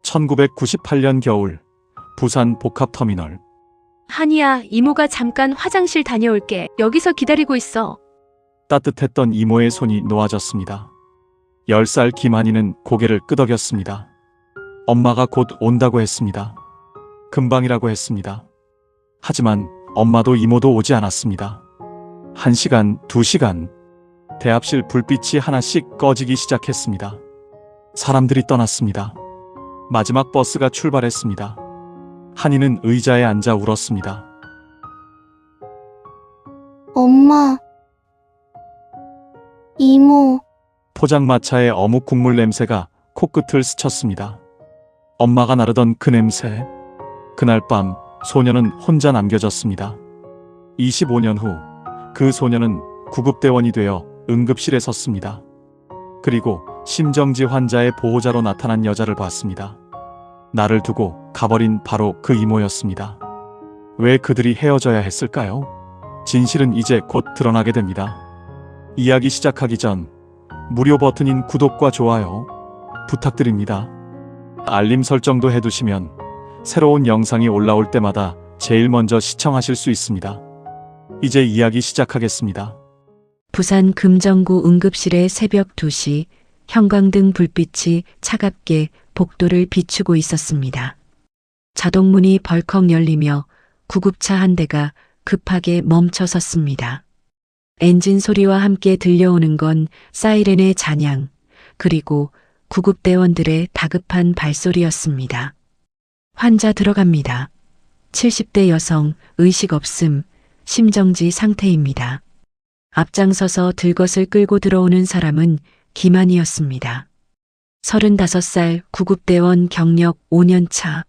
1998년 겨울 부산 복합터미널. 한이야, 이모가 잠깐 화장실 다녀올게. 여기서 기다리고 있어. 따뜻했던 이모의 손이 놓아졌습니다. 10살 김한이는 고개를 끄덕였습니다. 엄마가 곧 온다고 했습니다. 금방이라고 했습니다. 하지만 엄마도 이모도 오지 않았습니다. 1시간, 2시간. 대합실 불빛이 하나씩 꺼지기 시작했습니다. 사람들이 떠났습니다. 마지막 버스가 출발했습니다. 한이는 의자에 앉아 울었습니다. 엄마, 이모, 포장마차의 어묵 국물 냄새가 코끝을 스쳤습니다. 엄마가 나르던 그 냄새. 그날 밤 소녀는 혼자 남겨졌습니다. 25년 후 그 소녀는 구급대원이 되어 응급실에 섰습니다. 그리고 심정지 환자의 보호자로 나타난 여자를 봤습니다. 나를 두고 가버린 바로 그 이모였습니다. 왜 그들이 헤어져야 했을까요? 진실은 이제 곧 드러나게 됩니다. 이야기 시작하기 전 무료 버튼인 구독과 좋아요 부탁드립니다. 알림 설정도 해두시면 새로운 영상이 올라올 때마다 제일 먼저 시청하실 수 있습니다. 이제 이야기 시작하겠습니다. 부산 금정구 응급실의 새벽 2시 형광등 불빛이 차갑게 복도를 비추고 있었습니다. 자동문이 벌컥 열리며 구급차 한 대가 급하게 멈춰 섰습니다. 엔진 소리와 함께 들려오는 건 사이렌의 잔향, 그리고 구급대원들의 다급한 발소리였습니다. 환자 들어갑니다. 70대 여성, 의식 없음, 심정지 상태입니다. 앞장서서 들것을 끌고 들어오는 사람은 김한이었습니다. 35살 구급대원 경력 5년 차.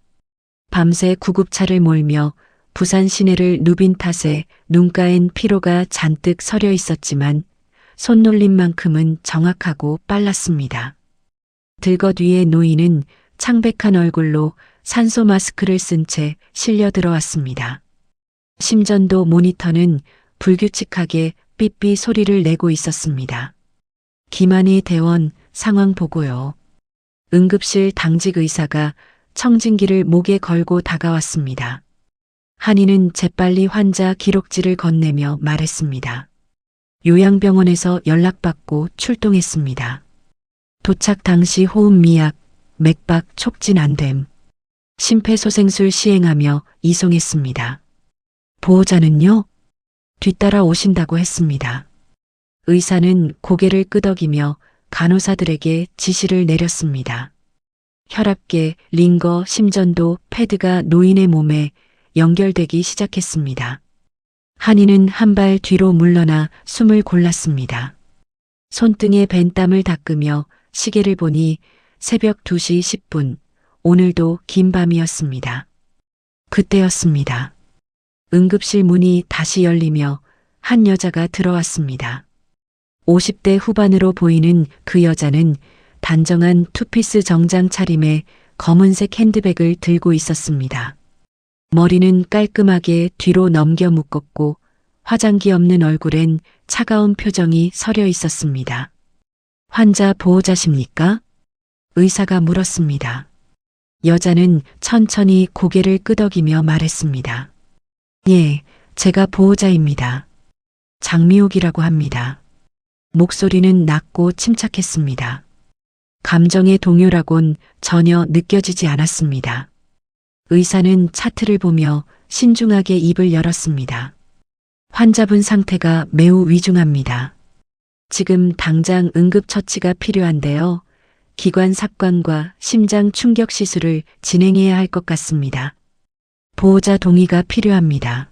밤새 구급차를 몰며 부산 시내를 누빈 탓에 눈가엔 피로가 잔뜩 서려 있었지만 손놀림만큼은 정확하고 빨랐습니다. 들것 위에 놓이는 창백한 얼굴로 산소 마스크를 쓴 채 실려 들어왔습니다. 심전도 모니터는 불규칙하게 삐삐 소리를 내고 있었습니다. 김한희 대원 상황 보고요. 응급실 당직 의사가 청진기를 목에 걸고 다가왔습니다. 한이는 재빨리 환자 기록지를 건네며 말했습니다. 요양병원에서 연락받고 출동했습니다. 도착 당시 호흡 미약, 맥박 촉진 안 됨. 심폐소생술 시행하며 이송했습니다. 보호자는요? 뒤따라 오신다고 했습니다. 의사는 고개를 끄덕이며 간호사들에게 지시를 내렸습니다. 혈압계, 링거, 심전도, 패드가 노인의 몸에 연결되기 시작했습니다. 한이는 한 발 뒤로 물러나 숨을 골랐습니다. 손등에 밴 땀을 닦으며 시계를 보니 새벽 2시 10분, 오늘도 긴 밤이었습니다. 그때였습니다. 응급실 문이 다시 열리며 한 여자가 들어왔습니다. 50대 후반으로 보이는 그 여자는 단정한 투피스 정장 차림에 검은색 핸드백을 들고 있었습니다. 머리는 깔끔하게 뒤로 넘겨 묶었고 화장기 없는 얼굴엔 차가운 표정이 서려 있었습니다. 환자 보호자십니까? 의사가 물었습니다. 여자는 천천히 고개를 끄덕이며 말했습니다. 예, 제가 보호자입니다. 장미옥이라고 합니다. 목소리는 낮고 침착했습니다. 감정의 동요라곤 전혀 느껴지지 않았습니다. 의사는 차트를 보며 신중하게 입을 열었습니다. 환자분 상태가 매우 위중합니다. 지금 당장 응급처치가 필요한데요. 기관 삽관과 심장 충격 시술을 진행해야 할 것 같습니다. 보호자 동의가 필요합니다.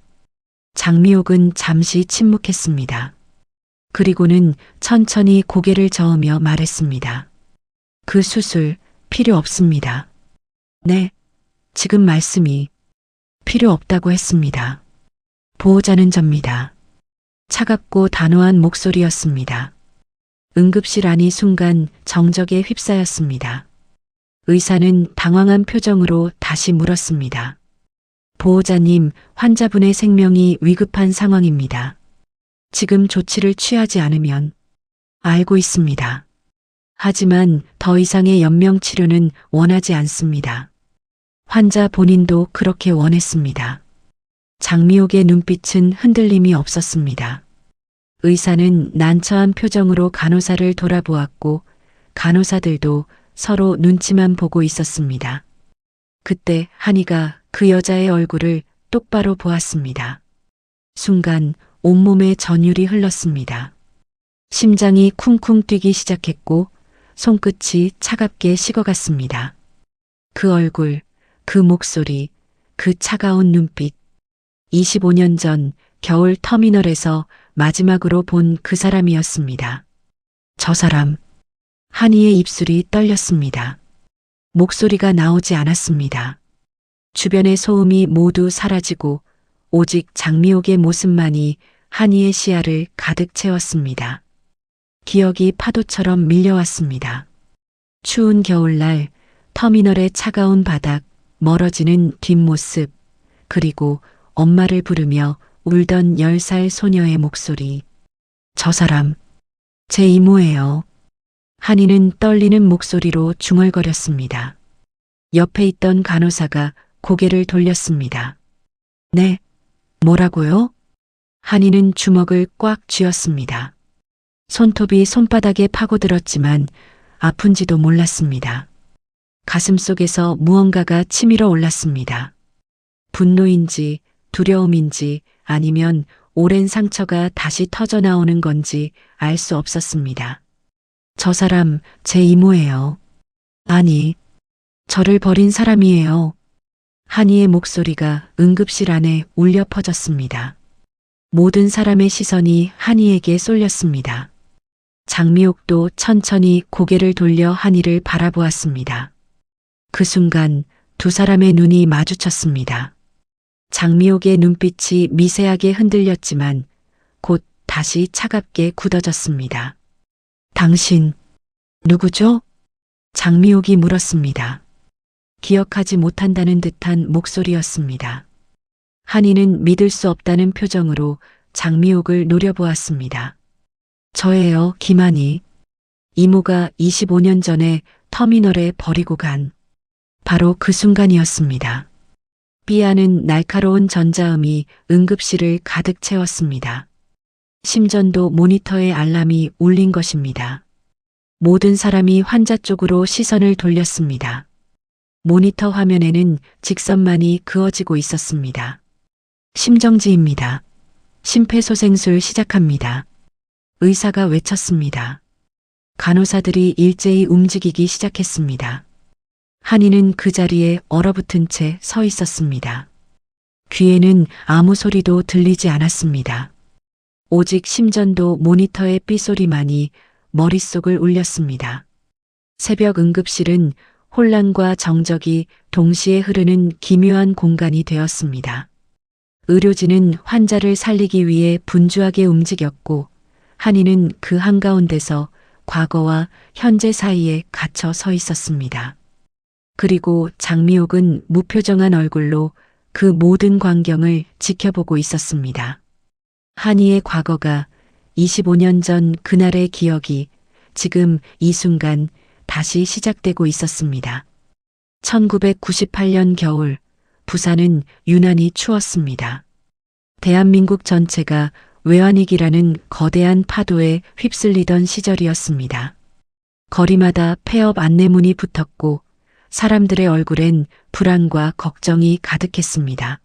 장미옥은 잠시 침묵했습니다. 그리고는 천천히 고개를 저으며 말했습니다. 그 수술 필요 없습니다. 네, 지금 말씀이 필요 없다고 했습니다. 보호자는 접니다. 차갑고 단호한 목소리였습니다. 응급실 안이 순간 정적에 휩싸였습니다. 의사는 당황한 표정으로 다시 물었습니다. 보호자님, 환자분의 생명이 위급한 상황입니다. 지금 조치를 취하지 않으면 알고 있습니다. 하지만 더 이상의 연명 치료는 원하지 않습니다. 환자 본인도 그렇게 원했습니다. 장미옥의 눈빛은 흔들림이 없었습니다. 의사는 난처한 표정으로 간호사를 돌아보았고 간호사들도 서로 눈치만 보고 있었습니다. 그때 한이가 그 여자의 얼굴을 똑바로 보았습니다. 순간 온몸에 전율이 흘렀습니다. 심장이 쿵쿵 뛰기 시작했고 손끝이 차갑게 식어갔습니다. 그 얼굴, 그 목소리, 그 차가운 눈빛. 25년 전 겨울 터미널에서 마지막으로 본 그 사람이었습니다. 저 사람. 한이의 입술이 떨렸습니다. 목소리가 나오지 않았습니다. 주변의 소음이 모두 사라지고 오직 장미옥의 모습만이 한이의 시야를 가득 채웠습니다. 기억이 파도처럼 밀려왔습니다. 추운 겨울날 터미널의 차가운 바닥, 멀어지는 뒷모습, 그리고 엄마를 부르며 울던 10살 소녀의 목소리. 저 사람, 제 이모예요. 한이는 떨리는 목소리로 중얼거렸습니다. 옆에 있던 간호사가 고개를 돌렸습니다. 네, 뭐라고요? 한이는 주먹을 꽉 쥐었습니다. 손톱이 손바닥에 파고들었지만 아픈지도 몰랐습니다. 가슴 속에서 무언가가 치밀어 올랐습니다. 분노인지 두려움인지 아니면 오랜 상처가 다시 터져 나오는 건지 알 수 없었습니다. 저 사람 제 이모예요. 아니, 저를 버린 사람이에요. 한이의 목소리가 응급실 안에 울려 퍼졌습니다. 모든 사람의 시선이 한이에게 쏠렸습니다. 장미옥도 천천히 고개를 돌려 한이를 바라보았습니다. 그 순간 두 사람의 눈이 마주쳤습니다. 장미옥의 눈빛이 미세하게 흔들렸지만 곧 다시 차갑게 굳어졌습니다. 당신, 누구죠? 장미옥이 물었습니다. 기억하지 못한다는 듯한 목소리였습니다. 한이는 믿을 수 없다는 표정으로 장미옥을 노려보았습니다. 저예요, 김한이. 이모가 25년 전에 터미널에 버리고 간 바로 그 순간이었습니다. 삐아는 날카로운 전자음이 응급실을 가득 채웠습니다. 심전도 모니터의 알람이 울린 것입니다. 모든 사람이 환자 쪽으로 시선을 돌렸습니다. 모니터 화면에는 직선만이 그어지고 있었습니다. 심정지입니다. 심폐소생술 시작합니다. 의사가 외쳤습니다. 간호사들이 일제히 움직이기 시작했습니다. 한이는 그 자리에 얼어붙은 채 서 있었습니다. 귀에는 아무 소리도 들리지 않았습니다. 오직 심전도 모니터의 삐소리만이 머릿속을 울렸습니다. 새벽 응급실은 혼란과 정적이 동시에 흐르는 기묘한 공간이 되었습니다. 의료진은 환자를 살리기 위해 분주하게 움직였고 한이는 그 한가운데서 과거와 현재 사이에 갇혀 서 있었습니다. 그리고 장미옥은 무표정한 얼굴로 그 모든 광경을 지켜보고 있었습니다. 한이의 과거가 25년 전 그날의 기억이 지금 이 순간 다시 시작되고 있었습니다. 1998년 겨울, 부산은 유난히 추웠습니다. 대한민국 전체가 외환위기라는 거대한 파도에 휩쓸리던 시절이었습니다. 거리마다 폐업 안내문이 붙었고 사람들의 얼굴엔 불안과 걱정이 가득했습니다.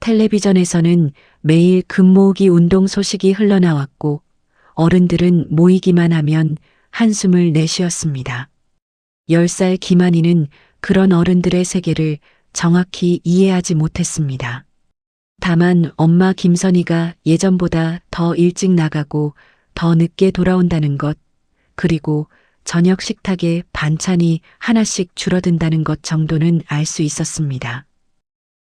텔레비전에서는 매일 금 모으기 운동 소식이 흘러나왔고 어른들은 모이기만 하면 한숨을 내쉬었습니다. 10살 김한이는 그런 어른들의 세계를 정확히 이해하지 못했습니다. 다만 엄마 김선희가 예전보다 더 일찍 나가고 더 늦게 돌아온다는 것, 그리고 저녁 식탁에 반찬이 하나씩 줄어든다는 것 정도는 알 수 있었습니다.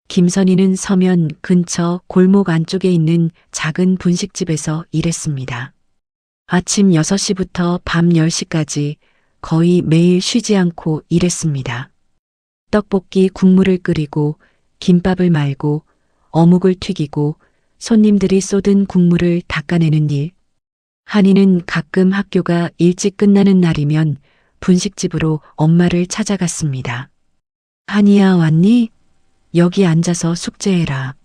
김선희는 서면 근처 골목 안쪽에 있는 작은 분식집에서 일했습니다. 아침 6시부터 밤 10시까지 거의 매일 쉬지 않고 일했습니다. 떡볶이 국물을 끓이고 김밥을 말고 어묵을 튀기고 손님들이 쏟은 국물을 닦아내는 일. 한이는 가끔 학교가 일찍 끝나는 날이면 분식집으로 엄마를 찾아갔습니다. 한이야, 왔니? 여기 앉아서 숙제해라.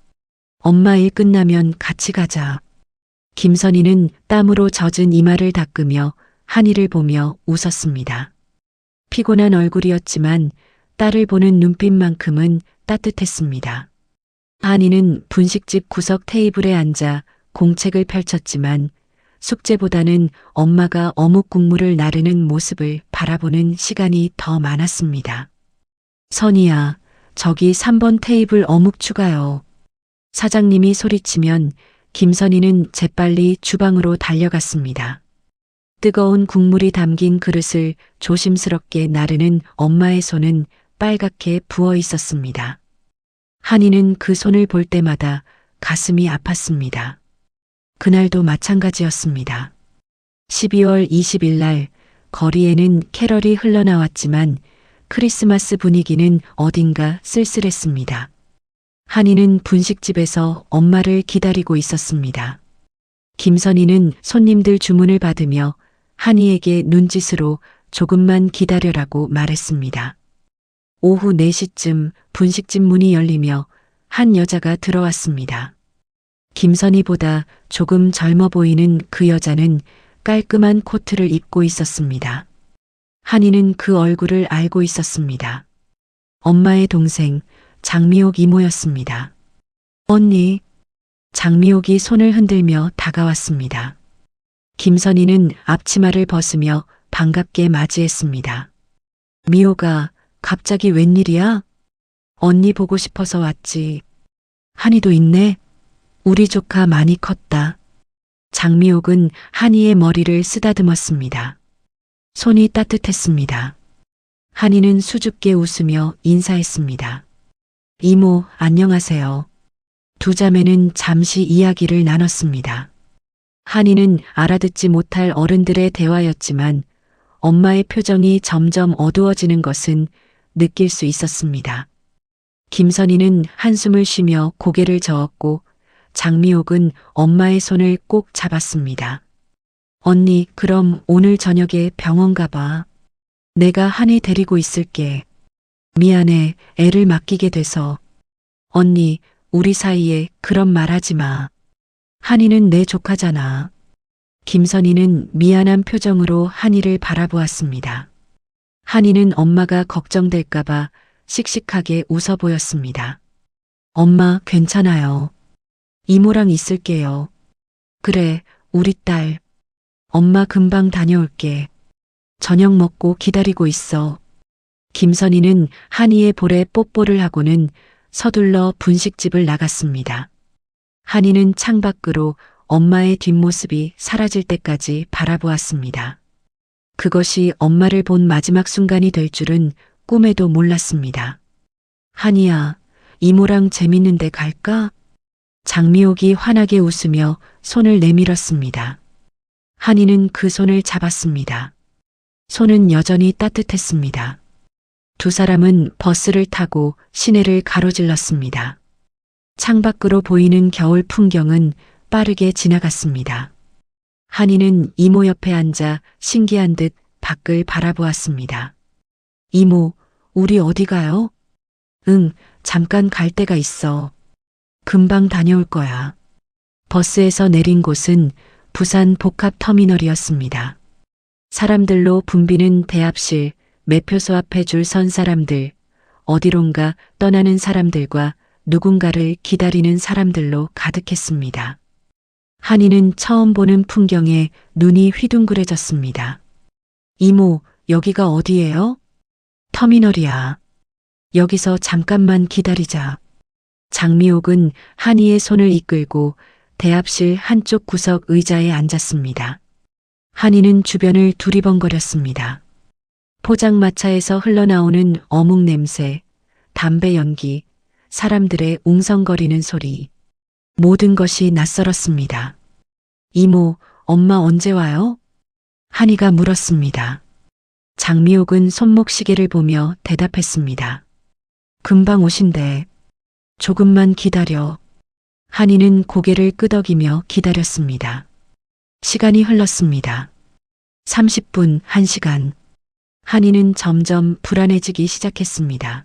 엄마 일 끝나면 같이 가자. 김선희는 땀으로 젖은 이마를 닦으며 한이를 보며 웃었습니다. 피곤한 얼굴이었지만 딸을 보는 눈빛만큼은 따뜻했습니다. 한이는 분식집 구석 테이블에 앉아 공책을 펼쳤지만 숙제보다는 엄마가 어묵 국물을 나르는 모습을 바라보는 시간이 더 많았습니다. 선희야, 저기 3번 테이블 어묵 추가요. 사장님이 소리치면 김선희는 재빨리 주방으로 달려갔습니다. 뜨거운 국물이 담긴 그릇을 조심스럽게 나르는 엄마의 손은 빨갛게 부어 있었습니다. 한이는 그 손을 볼 때마다 가슴이 아팠습니다. 그날도 마찬가지였습니다. 12월 20일 날 거리에는 캐럴이 흘러나왔지만 크리스마스 분위기는 어딘가 쓸쓸했습니다. 한이는 분식집에서 엄마를 기다리고 있었습니다. 김선희는 손님들 주문을 받으며 한이에게 눈짓으로 조금만 기다려라고 말했습니다. 오후 4시쯤 분식집 문이 열리며 한 여자가 들어왔습니다. 김선희보다 조금 젊어 보이는 그 여자는 깔끔한 코트를 입고 있었습니다. 한이는 그 얼굴을 알고 있었습니다. 엄마의 동생 장미옥 이모였습니다. 언니. 장미옥이 손을 흔들며 다가왔습니다. 김선희는 앞치마를 벗으며 반갑게 맞이했습니다. 미옥아, 갑자기 웬일이야? 언니 보고 싶어서 왔지. 한이도 있네. 우리 조카 많이 컸다. 장미옥은 한이의 머리를 쓰다듬었습니다. 손이 따뜻했습니다. 한이는 수줍게 웃으며 인사했습니다. 이모, 안녕하세요. 두 자매는 잠시 이야기를 나눴습니다. 한이는 알아듣지 못할 어른들의 대화였지만 엄마의 표정이 점점 어두워지는 것은 느낄 수 있었습니다. 김선희는 한숨을 쉬며 고개를 저었고 장미옥은 엄마의 손을 꼭 잡았습니다. 언니, 그럼 오늘 저녁에 병원 가봐. 내가 한이 데리고 있을게. 미안해, 애를 맡기게 돼서. 언니, 우리 사이에 그런 말 하지 마. 한이는 내 조카잖아. 김선희는 미안한 표정으로 한이를 바라보았습니다. 한이는 엄마가 걱정될까봐 씩씩하게 웃어 보였습니다. 엄마, 괜찮아요. 이모랑 있을게요. 그래, 우리 딸. 엄마 금방 다녀올게. 저녁 먹고 기다리고 있어. 김선희는 한이의 볼에 뽀뽀를 하고는 서둘러 분식집을 나갔습니다. 한이는 창밖으로 엄마의 뒷모습이 사라질 때까지 바라보았습니다. 그것이 엄마를 본 마지막 순간이 될 줄은 꿈에도 몰랐습니다. 한이야, 이모랑 재밌는 데 갈까? 장미옥이 환하게 웃으며 손을 내밀었습니다. 한이는 그 손을 잡았습니다. 손은 여전히 따뜻했습니다. 두 사람은 버스를 타고 시내를 가로질렀습니다. 창밖으로 보이는 겨울 풍경은 빠르게 지나갔습니다. 한이는 이모 옆에 앉아 신기한 듯 밖을 바라보았습니다. 이모, 우리 어디 가요? 응, 잠깐 갈 데가 있어. 금방 다녀올 거야. 버스에서 내린 곳은 부산 복합터미널이었습니다. 사람들로 붐비는 대합실, 매표소 앞에 줄 선 사람들, 어디론가 떠나는 사람들과 누군가를 기다리는 사람들로 가득했습니다. 한이는 처음 보는 풍경에 눈이 휘둥그레졌습니다. 이모, 여기가 어디예요? 터미널이야. 여기서 잠깐만 기다리자. 장미옥은 한이의 손을 이끌고 대합실 한쪽 구석 의자에 앉았습니다. 한이는 주변을 두리번거렸습니다. 포장마차에서 흘러나오는 어묵 냄새, 담배 연기, 사람들의 웅성거리는 소리. 모든 것이 낯설었습니다. 이모, 엄마 언제 와요? 한이가 물었습니다. 장미옥은 손목시계를 보며 대답했습니다. 금방 오신대. 조금만 기다려. 한이는 고개를 끄덕이며 기다렸습니다. 시간이 흘렀습니다. 30분, 1시간. 한이는 점점 불안해지기 시작했습니다.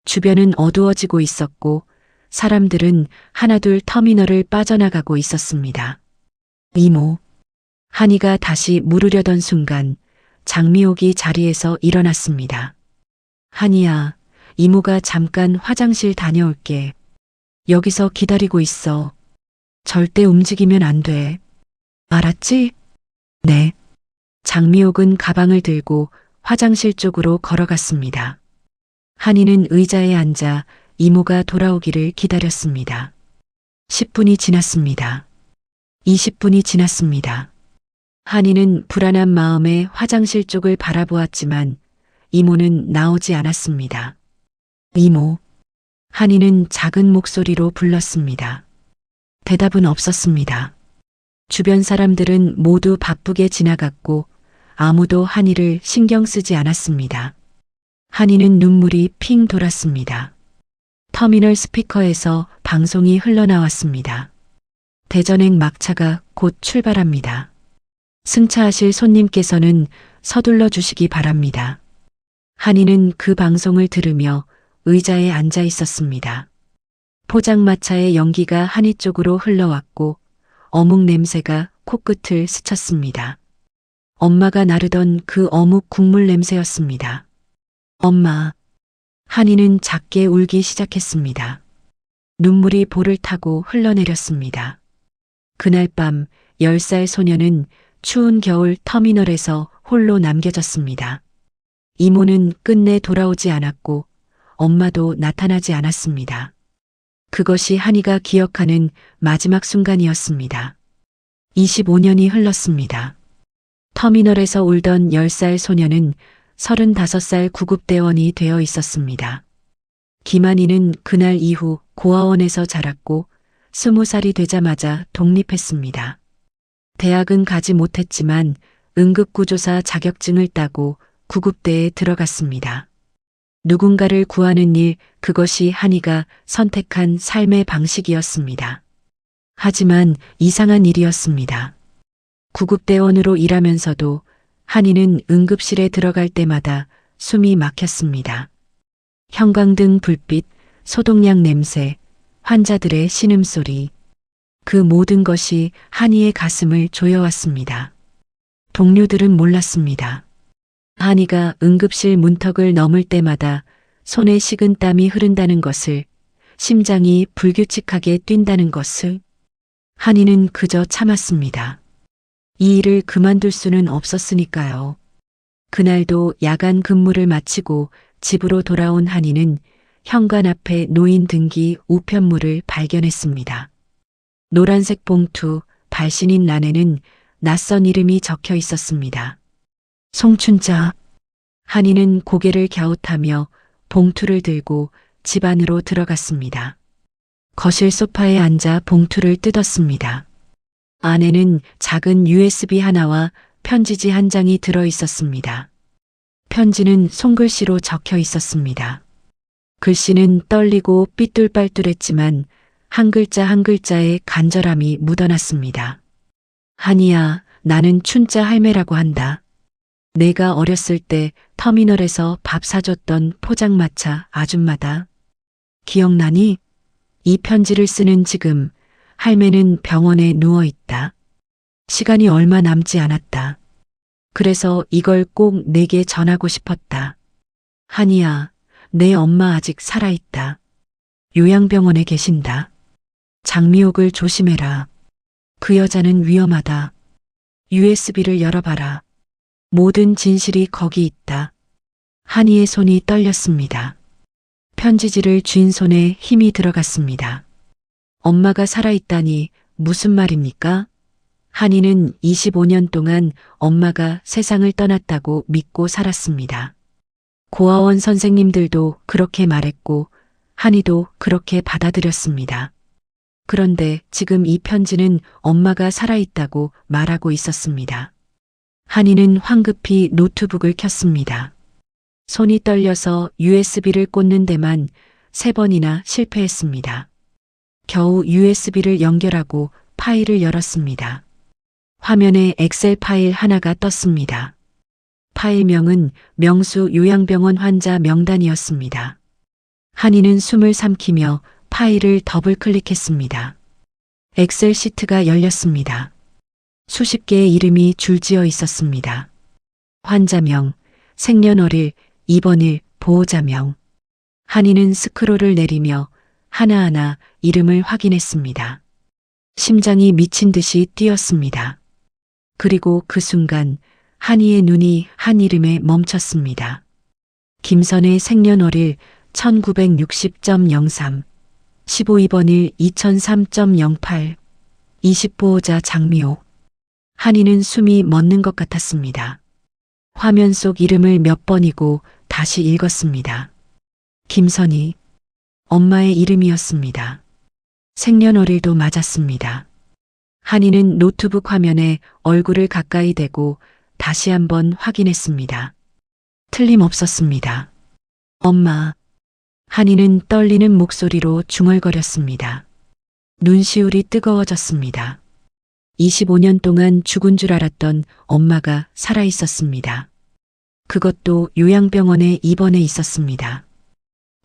주변은 어두워지고 있었고 사람들은 하나둘 터미널을 빠져나가고 있었습니다. 이모. 한이가 다시 물으려던 순간 장미옥이 자리에서 일어났습니다. 한이야, 이모가 잠깐 화장실 다녀올게. 여기서 기다리고 있어. 절대 움직이면 안 돼. 알았지? 네. 장미옥은 가방을 들고 화장실 쪽으로 걸어갔습니다. 한이는 의자에 앉아 이모가 돌아오기를 기다렸습니다. 10분이 지났습니다. 20분이 지났습니다. 한이는 불안한 마음에 화장실 쪽을 바라보았지만 이모는 나오지 않았습니다. 이모. 한이는 작은 목소리로 불렀습니다. 대답은 없었습니다. 주변 사람들은 모두 바쁘게 지나갔고 아무도 한이를 신경 쓰지 않았습니다. 한이는 눈물이 핑 돌았습니다. 터미널 스피커에서 방송이 흘러나왔습니다. 대전행 막차가 곧 출발합니다. 승차하실 손님께서는 서둘러 주시기 바랍니다. 한이는 그 방송을 들으며 의자에 앉아 있었습니다. 포장마차의 연기가 한이 쪽으로 흘러왔고 어묵 냄새가 코끝을 스쳤습니다. 엄마가 나르던 그 어묵 국물 냄새였습니다. 엄마. 한이는 작게 울기 시작했습니다. 눈물이 볼을 타고 흘러내렸습니다. 그날 밤 10살 소녀는 추운 겨울 터미널에서 홀로 남겨졌습니다. 이모는 끝내 돌아오지 않았고 엄마도 나타나지 않았습니다. 그것이 한이가 기억하는 마지막 순간이었습니다. 25년이 흘렀습니다. 터미널에서 울던 10살 소녀는 35살 구급대원이 되어 있었습니다. 김한이는 그날 이후 고아원에서 자랐고 20살이 되자마자 독립했습니다. 대학은 가지 못했지만 응급구조사 자격증을 따고 구급대에 들어갔습니다. 누군가를 구하는 일, 그것이 한이가 선택한 삶의 방식이었습니다. 하지만 이상한 일이었습니다. 구급대원으로 일하면서도 한이는 응급실에 들어갈 때마다 숨이 막혔습니다. 형광등 불빛, 소독약 냄새, 환자들의 신음소리. 그 모든 것이 한이의 가슴을 조여왔습니다. 동료들은 몰랐습니다. 한이가 응급실 문턱을 넘을 때마다 손에 식은 땀이 흐른다는 것을, 심장이 불규칙하게 뛴다는 것을. 한이는 그저 참았습니다. 이 일을 그만둘 수는 없었으니까요. 그날도 야간 근무를 마치고 집으로 돌아온 한이는 현관 앞에 놓인 등기 우편물을 발견했습니다. 노란색 봉투, 발신인 란에는 낯선 이름이 적혀 있었습니다. 송춘자. 한이는 고개를 갸웃하며 봉투를 들고 집 안으로 들어갔습니다. 거실 소파에 앉아 봉투를 뜯었습니다. 안에는 작은 USB 하나와 편지지 한 장이 들어 있었습니다. 편지는 손글씨로 적혀 있었습니다. 글씨는 떨리고 삐뚤빨뚤했지만 한 글자 한 글자에 간절함이 묻어났습니다. 한이야, 나는 춘자 할매라고 한다. 내가 어렸을 때 터미널에서 밥 사줬던 포장마차 아줌마다. 기억나니? 이 편지를 쓰는 지금 할매는 병원에 누워 있다. 시간이 얼마 남지 않았다. 그래서 이걸 꼭 내게 전하고 싶었다. 한이야, 내 엄마 아직 살아있다. 요양병원에 계신다. 장미옥을 조심해라. 그 여자는 위험하다. USB를 열어봐라. 모든 진실이 거기 있다. 한이의 손이 떨렸습니다. 편지지를 쥔 손에 힘이 들어갔습니다. 엄마가 살아있다니 무슨 말입니까? 한이는 25년 동안 엄마가 세상을 떠났다고 믿고 살았습니다. 고아원 선생님들도 그렇게 말했고 한이도 그렇게 받아들였습니다. 그런데 지금 이 편지는 엄마가 살아있다고 말하고 있었습니다. 한이는 황급히 노트북을 켰습니다. 손이 떨려서 USB를 꽂는 데만 3번이나 실패했습니다. 겨우 USB를 연결하고 파일을 열었습니다. 화면에 엑셀 파일 하나가 떴습니다. 파일명은 명수 요양병원 환자 명단이었습니다. 한이는 숨을 삼키며 파일을 더블 클릭했습니다. 엑셀 시트가 열렸습니다. 수십 개의 이름이 줄지어 있었습니다. 환자명, 생년월일, 입원일, 보호자명. 한이는 스크롤을 내리며 하나하나 이름을 확인했습니다. 심장이 미친 듯이 뛰었습니다. 그리고 그 순간 한이의 눈이 한 이름에 멈췄습니다. 김선의 생년월일 1960.03, 15입원일 2003.08, 20보호자 장미옥. 한이는 숨이 멎는 것 같았습니다. 화면 속 이름을 몇 번이고 다시 읽었습니다. 김선희. 엄마의 이름이었습니다. 생년월일도 맞았습니다. 한이는 노트북 화면에 얼굴을 가까이 대고 다시 한번 확인했습니다. 틀림없었습니다. 엄마. 한이는 떨리는 목소리로 중얼거렸습니다. 눈시울이 뜨거워졌습니다. 25년 동안 죽은 줄 알았던 엄마가 살아 있었습니다. 그것도 요양병원에 입원해 있었습니다.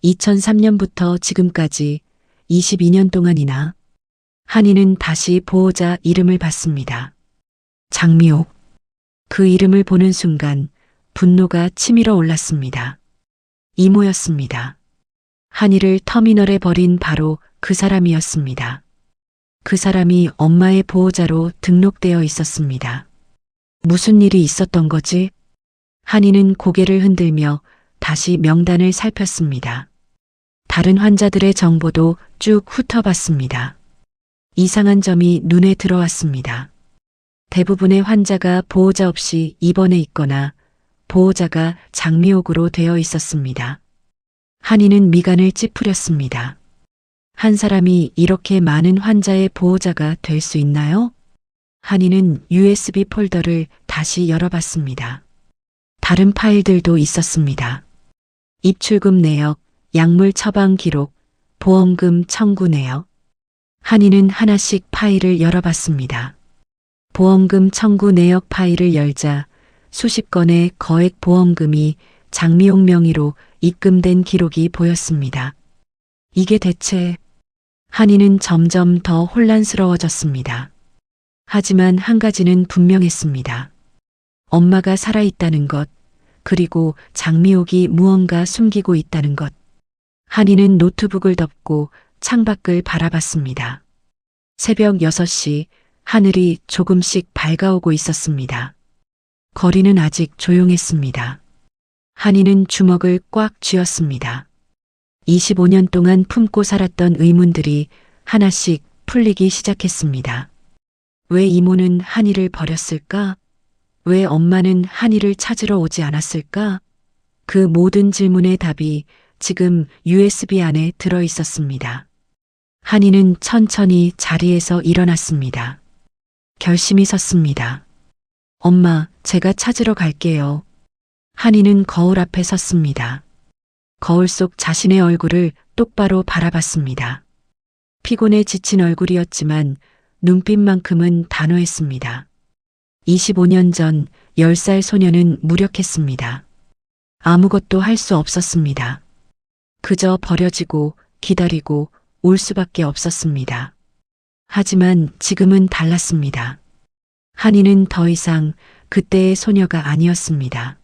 2003년부터 지금까지 22년 동안이나. 한이는 다시 보호자 이름을 봤습니다. 장미옥. 그 이름을 보는 순간 분노가 치밀어 올랐습니다. 이모였습니다. 한이를 터미널에 버린 바로 그 사람이었습니다. 그 사람이 엄마의 보호자로 등록되어 있었습니다. 무슨 일이 있었던 거지? 한이는 고개를 흔들며 다시 명단을 살폈습니다. 다른 환자들의 정보도 쭉 훑어봤습니다. 이상한 점이 눈에 들어왔습니다. 대부분의 환자가 보호자 없이 입원해 있거나 보호자가 장미옥으로 되어 있었습니다. 한이는 미간을 찌푸렸습니다. 한 사람이 이렇게 많은 환자의 보호자가 될 수 있나요? 한이는 USB 폴더를 다시 열어봤습니다. 다른 파일들도 있었습니다. 입출금 내역, 약물 처방 기록, 보험금 청구 내역. 한이는 하나씩 파일을 열어봤습니다. 보험금 청구 내역 파일을 열자 수십 건의 거액 보험금이 장미옥 명의로 입금된 기록이 보였습니다. 이게 대체... 한이는 점점 더 혼란스러워졌습니다. 하지만 한 가지는 분명했습니다. 엄마가 살아있다는 것, 그리고 장미옥이 무언가 숨기고 있다는 것. 한이는 노트북을 덮고 창밖을 바라봤습니다. 새벽 6시 하늘이 조금씩 밝아오고 있었습니다. 거리는 아직 조용했습니다. 한이는 주먹을 꽉 쥐었습니다. 25년 동안 품고 살았던 의문들이 하나씩 풀리기 시작했습니다. 왜 이모는 한이를 버렸을까? 왜 엄마는 한이를 찾으러 오지 않았을까? 그 모든 질문의 답이 지금 USB 안에 들어 있었습니다. 한이는 천천히 자리에서 일어났습니다. 결심이 섰습니다. 엄마, 제가 찾으러 갈게요. 한이는 거울 앞에 섰습니다. 거울 속 자신의 얼굴을 똑바로 바라봤습니다. 피곤에 지친 얼굴이었지만 눈빛만큼은 단호했습니다. 25년 전 10살 소녀는 무력했습니다. 아무것도 할 수 없었습니다. 그저 버려지고 기다리고 올 수밖에 없었습니다. 하지만 지금은 달랐습니다. 한이는 더 이상 그때의 소녀가 아니었습니다.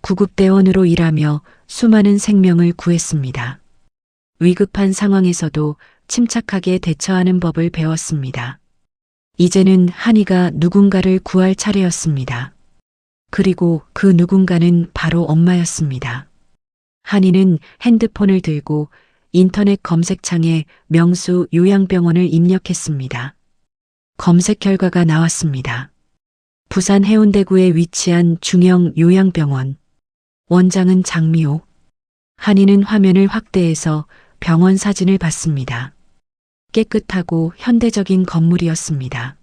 구급대원으로 일하며 수많은 생명을 구했습니다. 위급한 상황에서도 침착하게 대처하는 법을 배웠습니다. 이제는 한이가 누군가를 구할 차례였습니다. 그리고 그 누군가는 바로 엄마였습니다. 한이는 핸드폰을 들고 인터넷 검색창에 명수 요양병원을 입력했습니다. 검색 결과가 나왔습니다. 부산 해운대구에 위치한 중형 요양병원. 원장은 장미옥. 한이는 화면을 확대해서 병원 사진을 봤습니다. 깨끗하고 현대적인 건물이었습니다.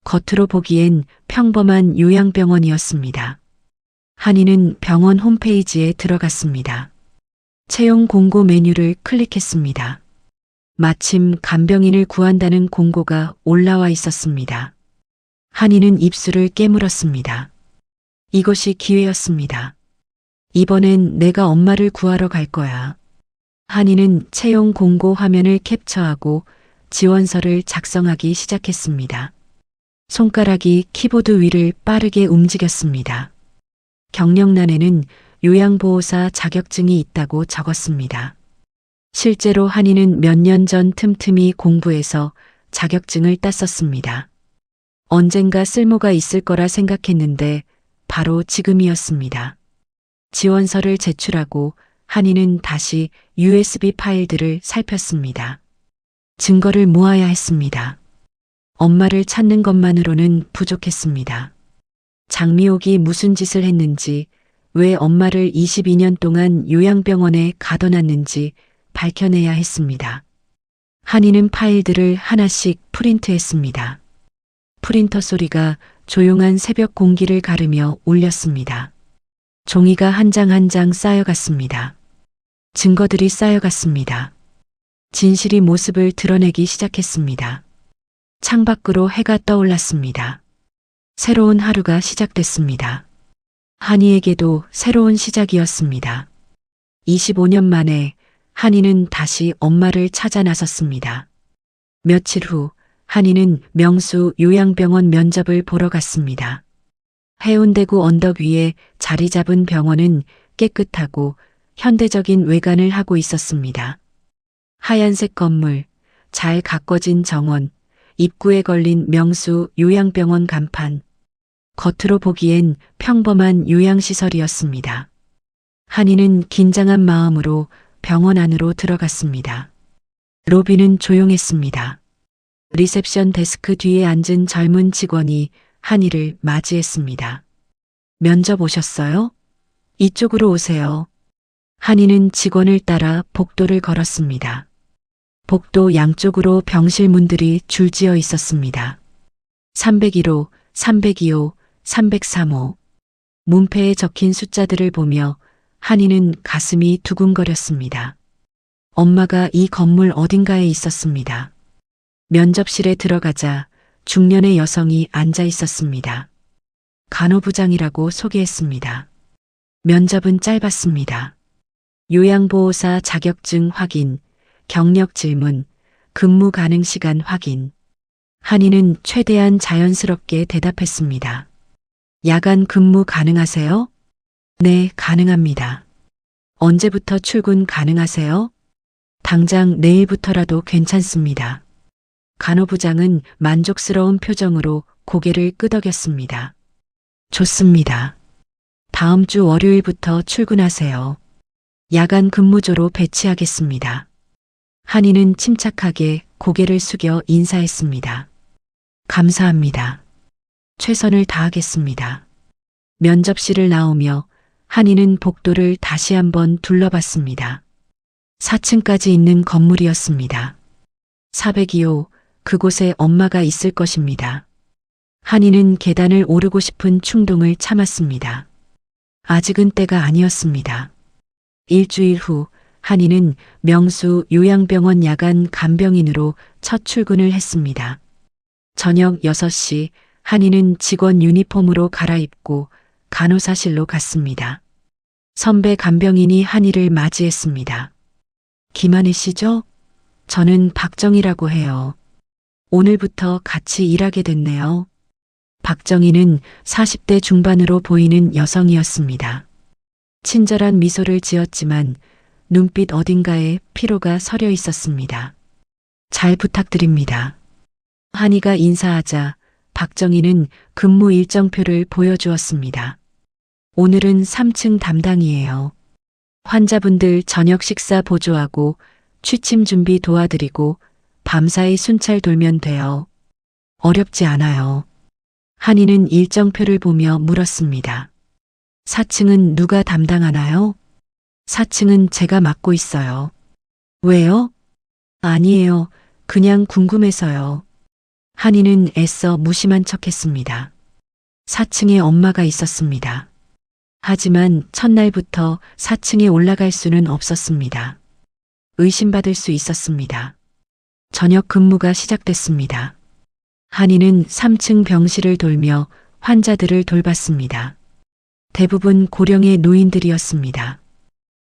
겉으로 보기엔 평범한 요양병원이었습니다. 한이는 병원 홈페이지에 들어갔습니다. 채용 공고 메뉴를 클릭했습니다. 마침 간병인을 구한다는 공고가 올라와 있었습니다. 한이는 입술을 깨물었습니다. 이것이 기회였습니다. 이번엔 내가 엄마를 구하러 갈 거야. 한이는 채용 공고 화면을 캡처하고 지원서를 작성하기 시작했습니다. 손가락이 키보드 위를 빠르게 움직였습니다. 경력란에는 요양보호사 자격증이 있다고 적었습니다. 실제로 한이는 몇 년 전 틈틈이 공부해서 자격증을 땄었습니다. 언젠가 쓸모가 있을 거라 생각했는데 바로 지금이었습니다. 지원서를 제출하고 한이는 다시 USB 파일들을 살폈습니다. 증거를 모아야 했습니다. 엄마를 찾는 것만으로는 부족했습니다. 장미옥이 무슨 짓을 했는지, 왜 엄마를 22년 동안 요양병원에 가둬놨는지 밝혀내야 했습니다. 한이는 파일들을 하나씩 프린트했습니다. 프린터 소리가 조용한 새벽 공기를 가르며 울렸습니다. 종이가 한 장 한 장 쌓여갔습니다. 증거들이 쌓여갔습니다. 진실이 모습을 드러내기 시작했습니다. 창밖으로 해가 떠올랐습니다. 새로운 하루가 시작됐습니다. 한이에게도 새로운 시작이었습니다. 25년 만에 한이는 다시 엄마를 찾아 나섰습니다. 며칠 후 한이는 명수 요양병원 면접을 보러 갔습니다. 해운대구 언덕 위에 자리 잡은 병원은 깨끗하고 현대적인 외관을 하고 있었습니다. 하얀색 건물, 잘 가꿔진 정원, 입구에 걸린 명수 요양병원 간판. 겉으로 보기엔 평범한 요양시설이었습니다. 한이는 긴장한 마음으로 병원 안으로 들어갔습니다. 로비는 조용했습니다. 리셉션 데스크 뒤에 앉은 젊은 직원이 한이를 맞이했습니다. 면접 오셨어요? 이쪽으로 오세요. 한이는 직원을 따라 복도를 걸었습니다. 복도 양쪽으로 병실 문들이 줄지어 있었습니다. 301호, 302호, 303호. 문패에 적힌 숫자들을 보며 한이는 가슴이 두근거렸습니다. 엄마가 이 건물 어딘가에 있었습니다. 면접실에 들어가자 중년의 여성이 앉아 있었습니다. 간호부장이라고 소개했습니다. 면접은 짧았습니다. 요양보호사 자격증 확인, 경력 질문, 근무 가능 시간 확인. 한이는 최대한 자연스럽게 대답했습니다. 야간 근무 가능하세요? 네, 가능합니다. 언제부터 출근 가능하세요? 당장 내일부터라도 괜찮습니다. 간호부장은 만족스러운 표정으로 고개를 끄덕였습니다. 좋습니다. 다음 주 월요일부터 출근하세요. 야간 근무조로 배치하겠습니다. 한이는 침착하게 고개를 숙여 인사했습니다. 감사합니다. 최선을 다하겠습니다. 면접실을 나오며 한이는 복도를 다시 한번 둘러봤습니다. 4층까지 있는 건물이었습니다. 402호, 그곳에 엄마가 있을 것입니다. 한이는 계단을 오르고 싶은 충동을 참았습니다. 아직은 때가 아니었습니다. 일주일 후 한이는 명수 요양병원 야간 간병인으로 첫 출근을 했습니다. 저녁 6시 한이는 직원 유니폼으로 갈아입고 간호사실로 갔습니다. 선배 간병인이 한이를 맞이했습니다. 김한희 씨죠? 저는 박정희라고 해요. 오늘부터 같이 일하게 됐네요. 박정희는 40대 중반으로 보이는 여성이었습니다. 친절한 미소를 지었지만 눈빛 어딘가에 피로가 서려 있었습니다. 잘 부탁드립니다. 한이가 인사하자 박정희는 근무 일정표를 보여주었습니다. 오늘은 3층 담당이에요. 환자분들 저녁 식사 보조하고 취침 준비 도와드리고 밤사이 순찰 돌면 돼요. 어렵지 않아요. 한이는 일정표를 보며 물었습니다. 4층은 누가 담당하나요? 4층은 제가 맡고 있어요. 왜요? 아니에요. 그냥 궁금해서요. 한이는 애써 무심한 척했습니다. 4층에 엄마가 있었습니다. 하지만 첫날부터 4층에 올라갈 수는 없었습니다. 의심받을 수 있었습니다. 저녁 근무가 시작됐습니다. 한이는 3층 병실을 돌며 환자들을 돌봤습니다. 대부분 고령의 노인들이었습니다.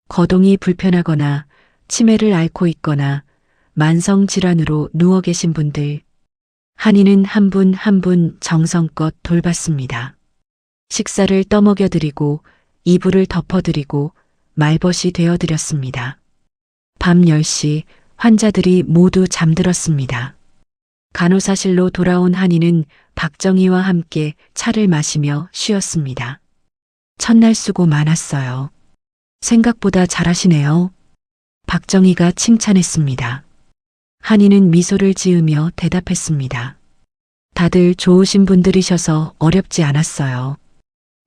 거동이 불편하거나 치매를 앓고 있거나 만성 질환으로 누워 계신 분들. 한이는 한 분 한 분 정성껏 돌봤습니다. 식사를 떠먹여드리고 이불을 덮어드리고 말벗이 되어드렸습니다. 밤 10시 환자들이 모두 잠들었습니다. 간호사실로 돌아온 한이는 박정희와 함께 차를 마시며 쉬었습니다. 첫날 수고 많았어요. 생각보다 잘하시네요. 박정희가 칭찬했습니다. 한이는 미소를 지으며 대답했습니다. 다들 좋으신 분들이셔서 어렵지 않았어요.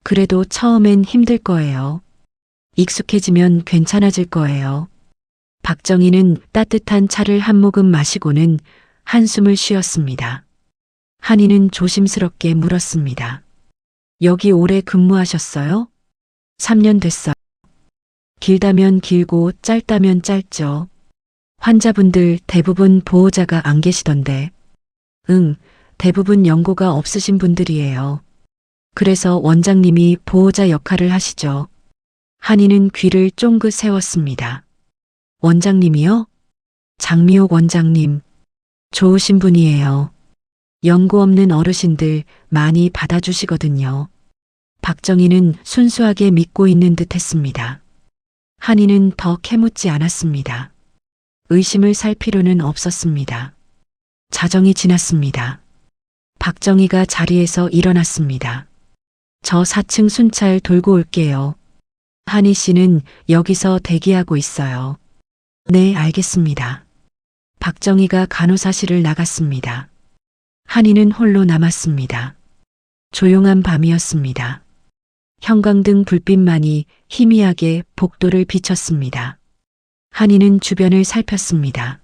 그래도 처음엔 힘들 거예요. 익숙해지면 괜찮아질 거예요. 박정희는 따뜻한 차를 한 모금 마시고는 한숨을 쉬었습니다. 한이는 조심스럽게 물었습니다. 여기 오래 근무하셨어요? 3년 됐어요. 길다면 길고 짧다면 짧죠. 환자분들 대부분 보호자가 안 계시던데. 응, 대부분 연고가 없으신 분들이에요. 그래서 원장님이 보호자 역할을 하시죠. 한이는 귀를 쫑긋 세웠습니다. 원장님이요? 장미옥 원장님. 좋으신 분이에요. 연고 없는 어르신들 많이 받아주시거든요. 박정희는 순수하게 믿고 있는 듯 했습니다. 한이는 더 캐묻지 않았습니다. 의심을 살 필요는 없었습니다. 자정이 지났습니다. 박정희가 자리에서 일어났습니다. 저 4층 순찰 돌고 올게요. 한이 씨는 여기서 대기하고 있어요. 네, 알겠습니다. 박정희가 간호사실을 나갔습니다. 한이는 홀로 남았습니다. 조용한 밤이었습니다. 형광등 불빛만이 희미하게 복도를 비쳤습니다. 한이는 주변을 살폈습니다.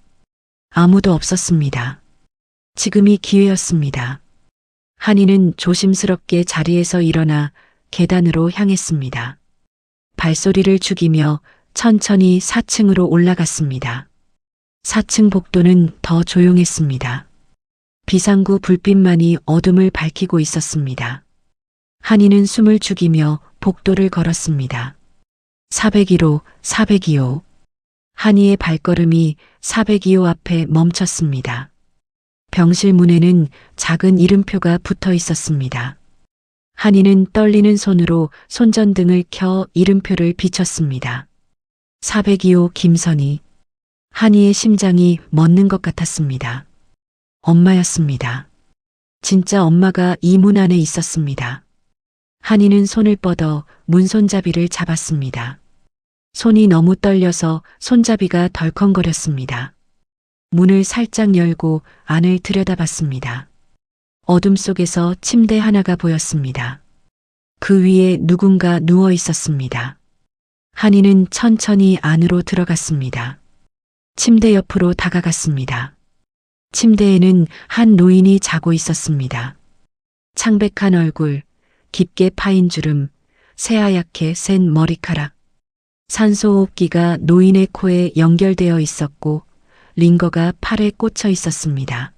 아무도 없었습니다. 지금이 기회였습니다. 한이는 조심스럽게 자리에서 일어나 계단으로 향했습니다. 발소리를 죽이며 천천히 4층으로 올라갔습니다. 4층 복도는 더 조용했습니다. 비상구 불빛만이 어둠을 밝히고 있었습니다. 한이는 숨을 죽이며 복도를 걸었습니다. 402호, 402호. 한이의 발걸음이 402호 앞에 멈췄습니다. 병실 문에는 작은 이름표가 붙어 있었습니다. 한이는 떨리는 손으로 손전등을 켜 이름표를 비췄습니다. 402호 김선희. 한이의 심장이 멎는 것 같았습니다. 엄마였습니다. 진짜 엄마가 이 문 안에 있었습니다. 한이는 손을 뻗어 문손잡이를 잡았습니다. 손이 너무 떨려서 손잡이가 덜컹거렸습니다. 문을 살짝 열고 안을 들여다봤습니다. 어둠 속에서 침대 하나가 보였습니다. 그 위에 누군가 누워 있었습니다. 한이는 천천히 안으로 들어갔습니다. 침대 옆으로 다가갔습니다. 침대에는 한 노인이 자고 있었습니다. 창백한 얼굴, 깊게 파인 주름, 새하얗게 센 머리카락. 산소호흡기가 노인의 코에 연결되어 있었고 링거가 팔에 꽂혀 있었습니다.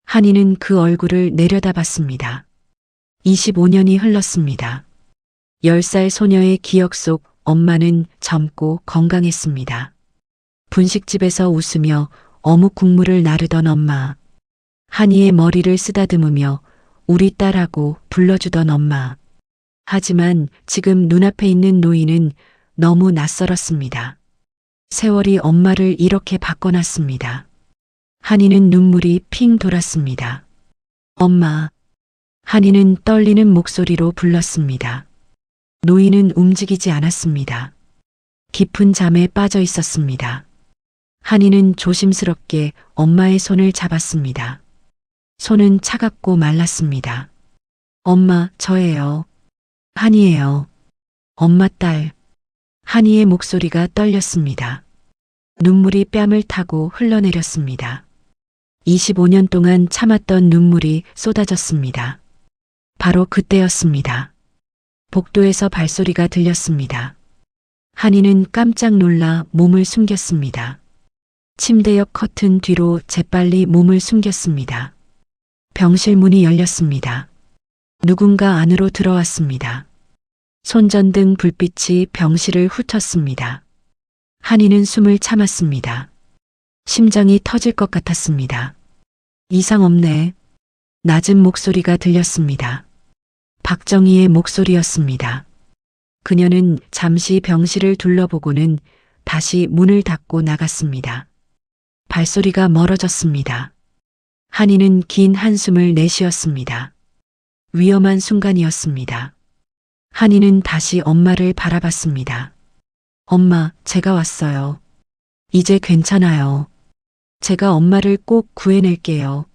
한이는 그 얼굴을 내려다봤습니다. 25년이 흘렀습니다. 10살 소녀의 기억 속 엄마는 젊고 건강했습니다. 분식집에서 웃으며 어묵 국물을 나르던 엄마. 한이의 머리를 쓰다듬으며 우리 딸하고 불러주던 엄마. 하지만 지금 눈앞에 있는 노인은 너무 낯설었습니다. 세월이 엄마를 이렇게 바꿔놨습니다. 한이는 눈물이 핑 돌았습니다. 엄마. 한이는 떨리는 목소리로 불렀습니다. 노인은 움직이지 않았습니다. 깊은 잠에 빠져 있었습니다. 한이는 조심스럽게 엄마의 손을 잡았습니다. 손은 차갑고 말랐습니다. 엄마, 저예요. 한이에요. 엄마 딸. 한이의 목소리가 떨렸습니다. 눈물이 뺨을 타고 흘러내렸습니다. 25년 동안 참았던 눈물이 쏟아졌습니다. 바로 그때였습니다. 복도에서 발소리가 들렸습니다. 한이는 깜짝 놀라 몸을 숨겼습니다. 침대 옆 커튼 뒤로 재빨리 몸을 숨겼습니다. 병실 문이 열렸습니다. 누군가 안으로 들어왔습니다. 손전등 불빛이 병실을 훑었습니다. 한이는 숨을 참았습니다. 심장이 터질 것 같았습니다. 이상 없네. 낮은 목소리가 들렸습니다. 박정희의 목소리였습니다. 그녀는 잠시 병실을 둘러보고는 다시 문을 닫고 나갔습니다. 발소리가 멀어졌습니다. 한이는 긴 한숨을 내쉬었습니다. 위험한 순간이었습니다. 한이는 다시 엄마를 바라봤습니다. 엄마, 제가 왔어요. 이제 괜찮아요. 제가 엄마를 꼭 구해낼게요.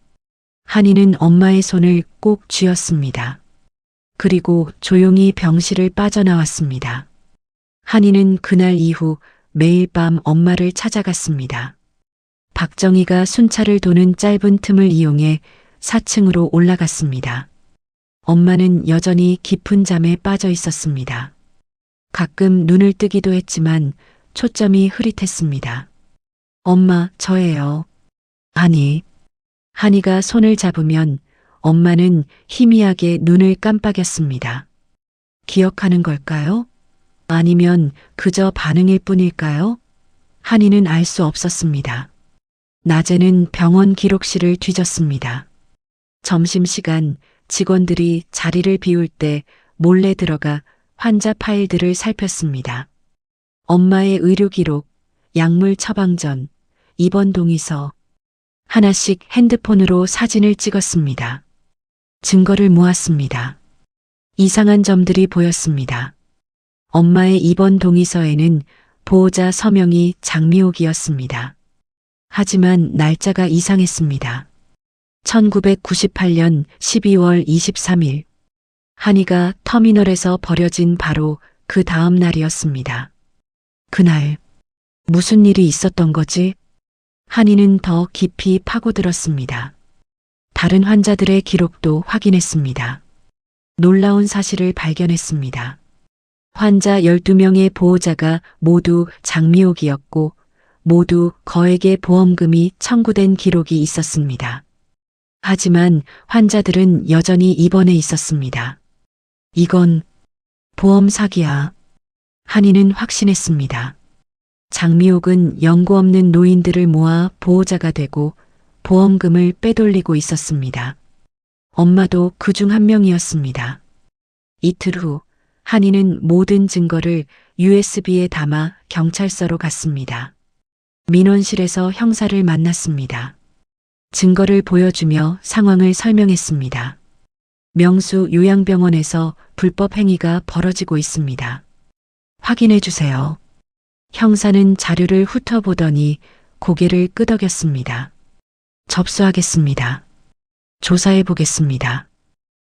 한이는 엄마의 손을 꼭 쥐었습니다. 그리고 조용히 병실을 빠져나왔습니다. 한이는 그날 이후 매일 밤 엄마를 찾아갔습니다. 박정희가 순찰을 도는 짧은 틈을 이용해 4층으로 올라갔습니다. 엄마는 여전히 깊은 잠에 빠져 있었습니다. 가끔 눈을 뜨기도 했지만 초점이 흐릿했습니다. 엄마, 저예요. 한이. 한이가 손을 잡으면 엄마는 희미하게 눈을 깜빡였습니다. 기억하는 걸까요? 아니면 그저 반응일 뿐일까요? 한이는 알 수 없었습니다. 낮에는 병원 기록실을 뒤졌습니다. 점심시간 직원들이 자리를 비울 때 몰래 들어가 환자 파일들을 살폈습니다. 엄마의 의료 기록, 약물 처방 전, 입원 동의서, 하나씩 핸드폰으로 사진을 찍었습니다. 증거를 모았습니다. 이상한 점들이 보였습니다. 엄마의 입원 동의서에는 보호자 서명이 장미옥이었습니다. 하지만 날짜가 이상했습니다. 1998년 12월 23일. 한이가 터미널에서 버려진 바로 그 다음 날이었습니다. 그날 무슨 일이 있었던 거지? 한이는 더 깊이 파고들었습니다. 다른 환자들의 기록도 확인했습니다. 놀라운 사실을 발견했습니다. 환자 12명의 보호자가 모두 장미옥이었고 모두 거액의 보험금이 청구된 기록이 있었습니다. 하지만 환자들은 여전히 입원해 있었습니다. 이건 보험 사기야. 한이는 확신했습니다. 장미옥은 연고 없는 노인들을 모아 보호자가 되고 보험금을 빼돌리고 있었습니다. 엄마도 그중 한 명이었습니다. 이틀 후 한이는 모든 증거를 USB에 담아 경찰서로 갔습니다. 민원실에서 형사를 만났습니다. 증거를 보여주며 상황을 설명했습니다. 명수 요양병원에서 불법 행위가 벌어지고 있습니다. 확인해 주세요. 형사는 자료를 훑어보더니 고개를 끄덕였습니다. 접수하겠습니다. 조사해 보겠습니다.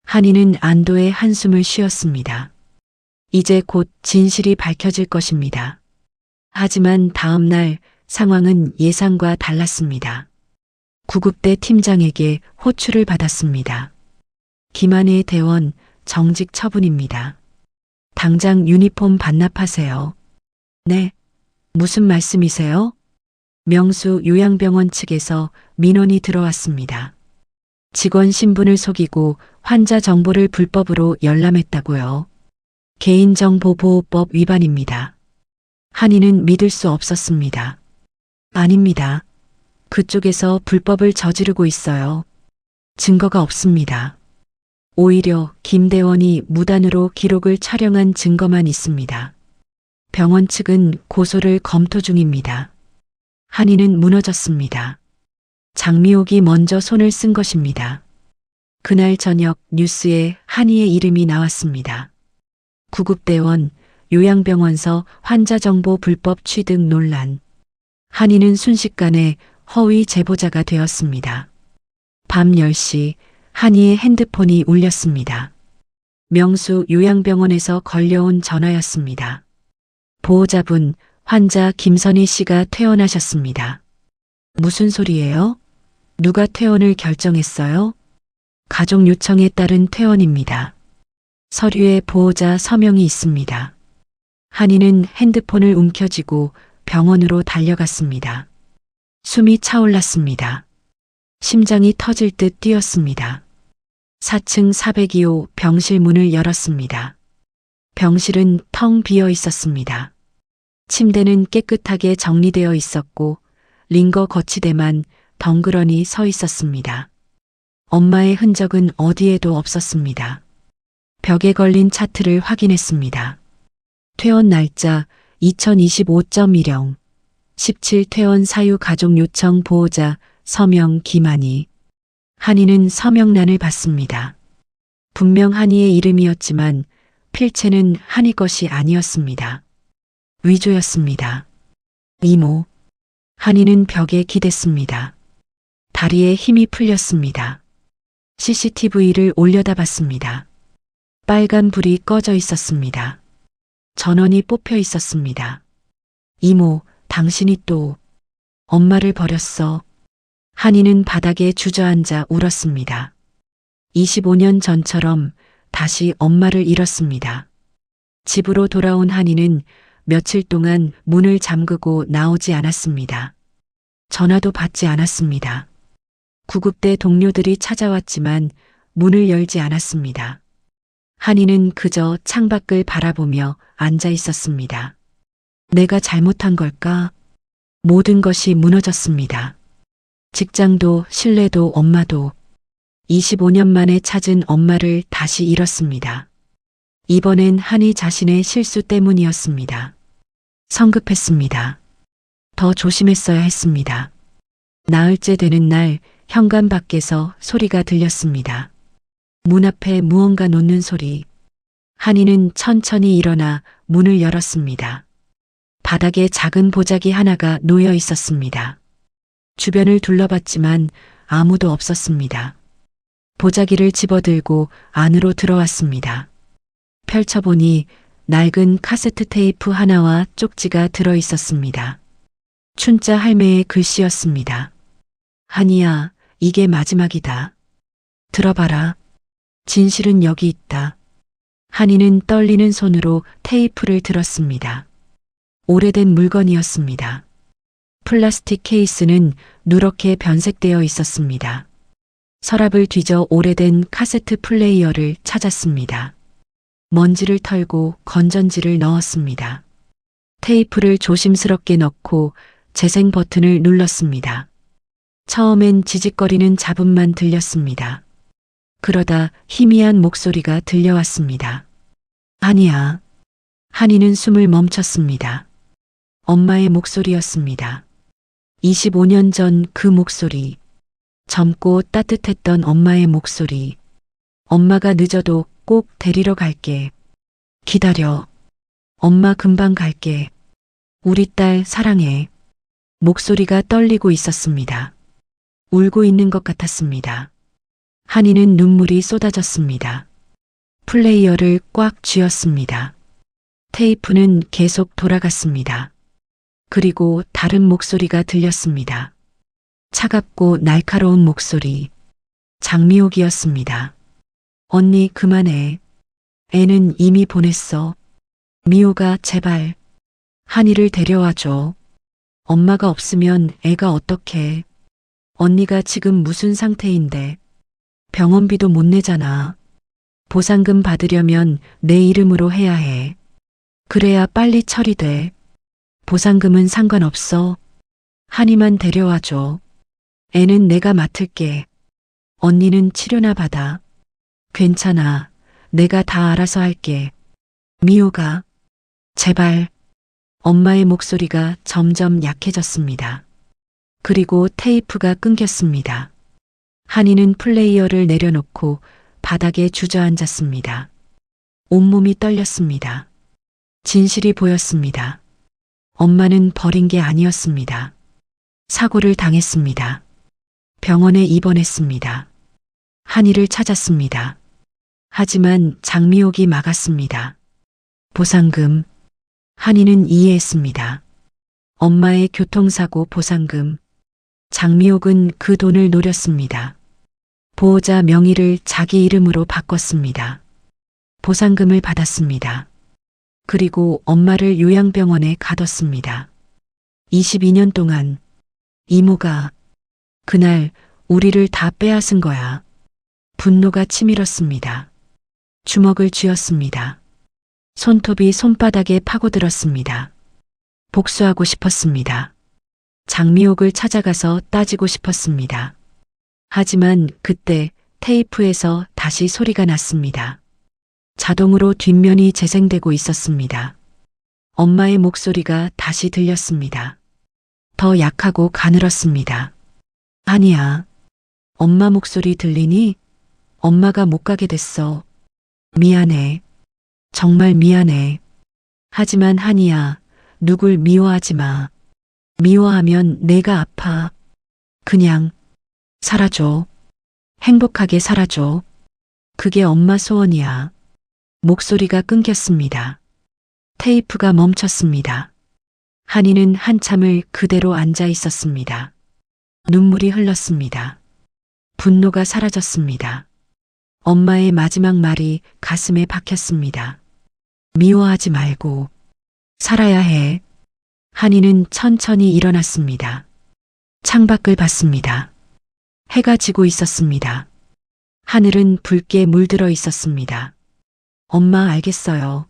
한이는 안도의 한숨을 쉬었습니다. 이제 곧 진실이 밝혀질 것입니다. 하지만 다음 날 상황은 예상과 달랐습니다. 구급대 팀장에게 호출을 받았습니다. 김한희의 대원 정직 처분입니다. 당장 유니폼 반납하세요. 네. 무슨 말씀이세요? 명수 요양병원 측에서 민원이 들어왔습니다. 직원 신분을 속이고 환자 정보를 불법으로 열람했다고요. 개인정보보호법 위반입니다. 한이는 믿을 수 없었습니다. 아닙니다. 그쪽에서 불법을 저지르고 있어요. 증거가 없습니다. 오히려 김 대원이 무단으로 기록을 촬영한 증거만 있습니다. 병원 측은 고소를 검토 중입니다. 한이는 무너졌습니다. 장미옥이 먼저 손을 쓴 것입니다. 그날 저녁 뉴스에 한이의 이름이 나왔습니다. 구급대원, 요양병원서 환자정보 불법 취득 논란. 한이는 순식간에 허위 제보자가 되었습니다. 밤 10시 한이의 핸드폰이 울렸습니다. 명수 요양병원에서 걸려온 전화였습니다. 보호자분, 환자 김선희 씨가 퇴원하셨습니다. 무슨 소리예요? 누가 퇴원을 결정했어요? 가족 요청에 따른 퇴원입니다. 서류에 보호자 서명이 있습니다. 한이는 핸드폰을 움켜쥐고 병원으로 달려갔습니다. 숨이 차올랐습니다. 심장이 터질 듯 뛰었습니다. 4층 402호 병실 문을 열었습니다. 병실은 텅 비어 있었습니다. 침대는 깨끗하게 정리되어 있었고 링거 거치대만 덩그러니 서 있었습니다. 엄마의 흔적은 어디에도 없었습니다. 벽에 걸린 차트를 확인했습니다. 퇴원 날짜 2025.10 17 퇴원 사유 가족 요청 보호자 서명 김한희. 한이는 서명란을 봤습니다. 분명 한이의 이름이었지만 필체는 한이 것이 아니었습니다. 위조였습니다. 이모. 한이는 벽에 기댔습니다. 다리에 힘이 풀렸습니다. CCTV를 올려다봤습니다. 빨간 불이 꺼져 있었습니다. 전원이 뽑혀 있었습니다. 이모, 당신이 또 엄마를 버렸어. 한이는 바닥에 주저앉아 울었습니다. 25년 전처럼 다시 엄마를 잃었습니다. 집으로 돌아온 한이는 며칠 동안 문을 잠그고 나오지 않았습니다. 전화도 받지 않았습니다. 구급대 동료들이 찾아왔지만 문을 열지 않았습니다. 한이는 그저 창밖을 바라보며 앉아 있었습니다. 내가 잘못한 걸까? 모든 것이 무너졌습니다. 직장도 신뢰도 엄마도 25년 만에 찾은 엄마를 다시 잃었습니다. 이번엔 한이 자신의 실수 때문이었습니다. 성급했습니다. 더 조심했어야 했습니다. 나흘째 되는 날 현관 밖에서 소리가 들렸습니다. 문 앞에 무언가 놓는 소리. 한이는 천천히 일어나 문을 열었습니다. 바닥에 작은 보자기 하나가 놓여 있었습니다. 주변을 둘러봤지만 아무도 없었습니다. 보자기를 집어들고 안으로 들어왔습니다. 펼쳐보니 낡은 카세트 테이프 하나와 쪽지가 들어 있었습니다. 춘자 할매의 글씨였습니다. 한이야, 이게 마지막이다. 들어봐라. 진실은 여기 있다. 한이는 떨리는 손으로 테이프를 들었습니다. 오래된 물건이었습니다. 플라스틱 케이스는 누렇게 변색되어 있었습니다. 서랍을 뒤져 오래된 카세트 플레이어를 찾았습니다. 먼지를 털고 건전지를 넣었습니다. 테이프를 조심스럽게 넣고 재생 버튼을 눌렀습니다. 처음엔 지직거리는 잡음만 들렸습니다. 그러다 희미한 목소리가 들려왔습니다. 한이야. 한이는 숨을 멈췄습니다. 엄마의 목소리였습니다. 25년 전 그 목소리. 젊고 따뜻했던 엄마의 목소리. 엄마가 늦어도 꼭 데리러 갈게. 기다려. 엄마 금방 갈게. 우리 딸 사랑해. 목소리가 떨리고 있었습니다. 울고 있는 것 같았습니다. 한이는 눈물이 쏟아졌습니다. 플레이어를 꽉 쥐었습니다. 테이프는 계속 돌아갔습니다. 그리고 다른 목소리가 들렸습니다. 차갑고 날카로운 목소리. 장미옥이었습니다. 언니 그만해. 애는 이미 보냈어. 미호가 제발 한이를 데려와줘. 엄마가 없으면 애가 어떡해. 언니가 지금 무슨 상태인데. 병원비도 못 내잖아. 보상금 받으려면 내 이름으로 해야 해. 그래야 빨리 처리돼. 보상금은 상관없어. 한이만 데려와줘. 애는 내가 맡을게. 언니는 치료나 받아. 괜찮아. 내가 다 알아서 할게. 미호가. 제발. 엄마의 목소리가 점점 약해졌습니다. 그리고 테이프가 끊겼습니다. 한이는 플레이어를 내려놓고 바닥에 주저앉았습니다. 온몸이 떨렸습니다. 진실이 보였습니다. 엄마는 버린 게 아니었습니다. 사고를 당했습니다. 병원에 입원했습니다. 한이를 찾았습니다. 하지만 장미옥이 막았습니다. 보상금. 한이는 이해했습니다. 엄마의 교통사고 보상금. 장미옥은 그 돈을 노렸습니다. 보호자 명의를 자기 이름으로 바꿨습니다. 보상금을 받았습니다. 그리고 엄마를 요양병원에 가뒀습니다. 22년 동안 이모가 그날 우리를 다 빼앗은 거야. 분노가 치밀었습니다. 주먹을 쥐었습니다. 손톱이 손바닥에 파고들었습니다. 복수하고 싶었습니다. 장미옥을 찾아가서 따지고 싶었습니다. 하지만 그때 테이프에서 다시 소리가 났습니다. 자동으로 뒷면이 재생되고 있었습니다. 엄마의 목소리가 다시 들렸습니다. 더 약하고 가늘었습니다. 아니야. 엄마 목소리 들리니? 엄마가 못 가게 됐어. 미안해. 정말 미안해. 하지만 한이야, 누굴 미워하지 마. 미워하면 내가 아파. 그냥 살아줘. 행복하게 살아줘. 그게 엄마 소원이야. 목소리가 끊겼습니다. 테이프가 멈췄습니다. 한이는 한참을 그대로 앉아 있었습니다. 눈물이 흘렀습니다. 분노가 사라졌습니다. 엄마의 마지막 말이 가슴에 박혔습니다. 미워하지 말고 살아야 해. 한이는 천천히 일어났습니다. 창밖을 봤습니다. 해가 지고 있었습니다. 하늘은 붉게 물들어 있었습니다. 엄마 알겠어요.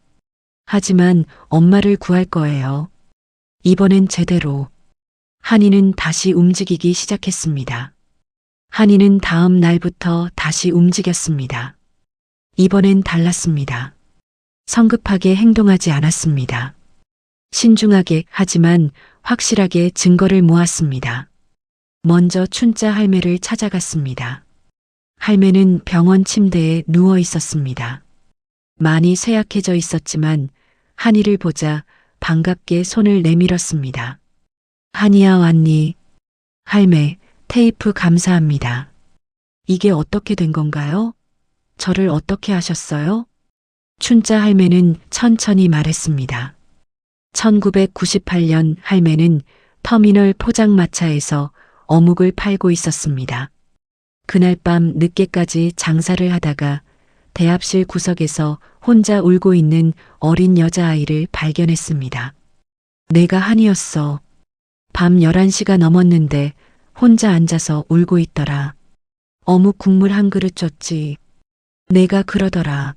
하지만 엄마를 구할 거예요. 이번엔 제대로. 한이는 다시 움직이기 시작했습니다. 한이는 다음 날부터 다시 움직였습니다. 이번엔 달랐습니다. 성급하게 행동하지 않았습니다. 신중하게 하지만 확실하게 증거를 모았습니다. 먼저 춘자 할매를 찾아갔습니다. 할매는 병원 침대에 누워 있었습니다. 많이 쇠약해져 있었지만 한이를 보자 반갑게 손을 내밀었습니다. 한이야 왔니? 할매, 테이프 감사합니다. 이게 어떻게 된 건가요? 저를 어떻게 하셨어요? 춘자 할매는 천천히 말했습니다. 1998년 할매는 터미널 포장마차에서 어묵을 팔고 있었습니다. 그날 밤 늦게까지 장사를 하다가 대합실 구석에서 혼자 울고 있는 어린 여자아이를 발견했습니다. 내가 한이었어. 밤 11시가 넘었는데 혼자 앉아서 울고 있더라. 어묵 국물 한 그릇 줬지. 내가 그러더라.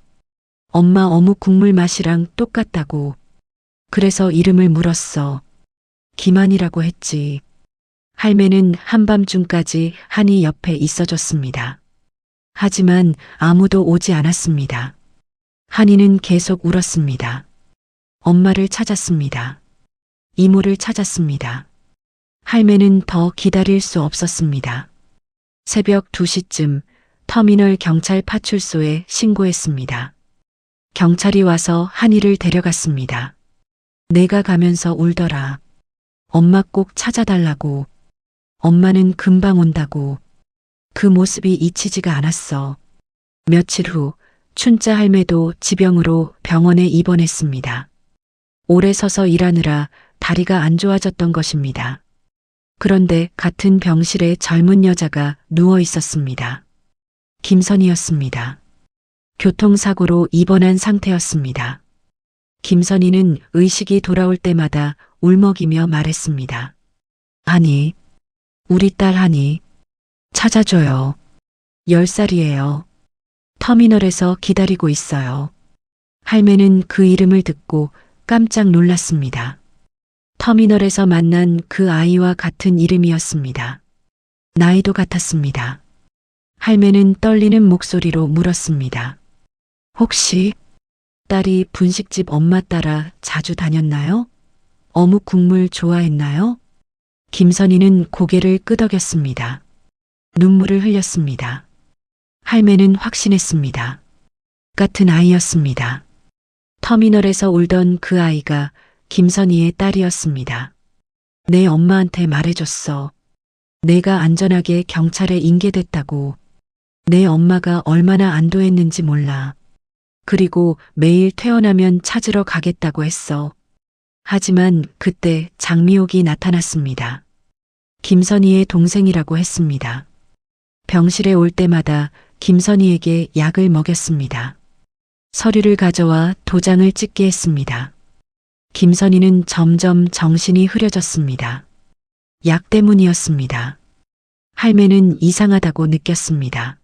엄마 어묵 국물 맛이랑 똑같다고. 그래서 이름을 물었어. 김한이라고 했지. 할매는 한밤중까지 한이 옆에 있어줬습니다. 하지만 아무도 오지 않았습니다. 한이는 계속 울었습니다. 엄마를 찾았습니다. 이모를 찾았습니다. 할매는 더 기다릴 수 없었습니다. 새벽 2시쯤 터미널 경찰 파출소에 신고했습니다. 경찰이 와서 한이를 데려갔습니다. 내가 가면서 울더라. 엄마 꼭 찾아달라고. 엄마는 금방 온다고. 그 모습이 잊히지가 않았어. 며칠 후 춘자 할매도 지병으로 병원에 입원했습니다. 오래 서서 일하느라 다리가 안 좋아졌던 것입니다. 그런데 같은 병실에 젊은 여자가 누워 있었습니다. 김선희였습니다. 교통사고로 입원한 상태였습니다. 김선희는 의식이 돌아올 때마다 울먹이며 말했습니다. 한이, 우리 딸 한이, 찾아줘요. 10살이에요. 터미널에서 기다리고 있어요. 할매는 그 이름을 듣고 깜짝 놀랐습니다. 터미널에서 만난 그 아이와 같은 이름이었습니다. 나이도 같았습니다. 할매는 떨리는 목소리로 물었습니다. 혹시 딸이 분식집 엄마 따라 자주 다녔나요? 어묵 국물 좋아했나요? 김선희는 고개를 끄덕였습니다. 눈물을 흘렸습니다. 할매는 확신했습니다. 같은 아이였습니다. 터미널에서 울던 그 아이가 김선희의 딸이었습니다. 내 엄마한테 말해줬어. 내가 안전하게 경찰에 인계됐다고. 내 엄마가 얼마나 안도했는지 몰라. 그리고 매일 퇴원하면 찾으러 가겠다고 했어. 하지만 그때 장미옥이 나타났습니다. 김선희의 동생이라고 했습니다. 병실에 올 때마다 김선희에게 약을 먹였습니다. 서류를 가져와 도장을 찍게 했습니다. 김선희는 점점 정신이 흐려졌습니다. 약 때문이었습니다. 할매는 이상하다고 느꼈습니다.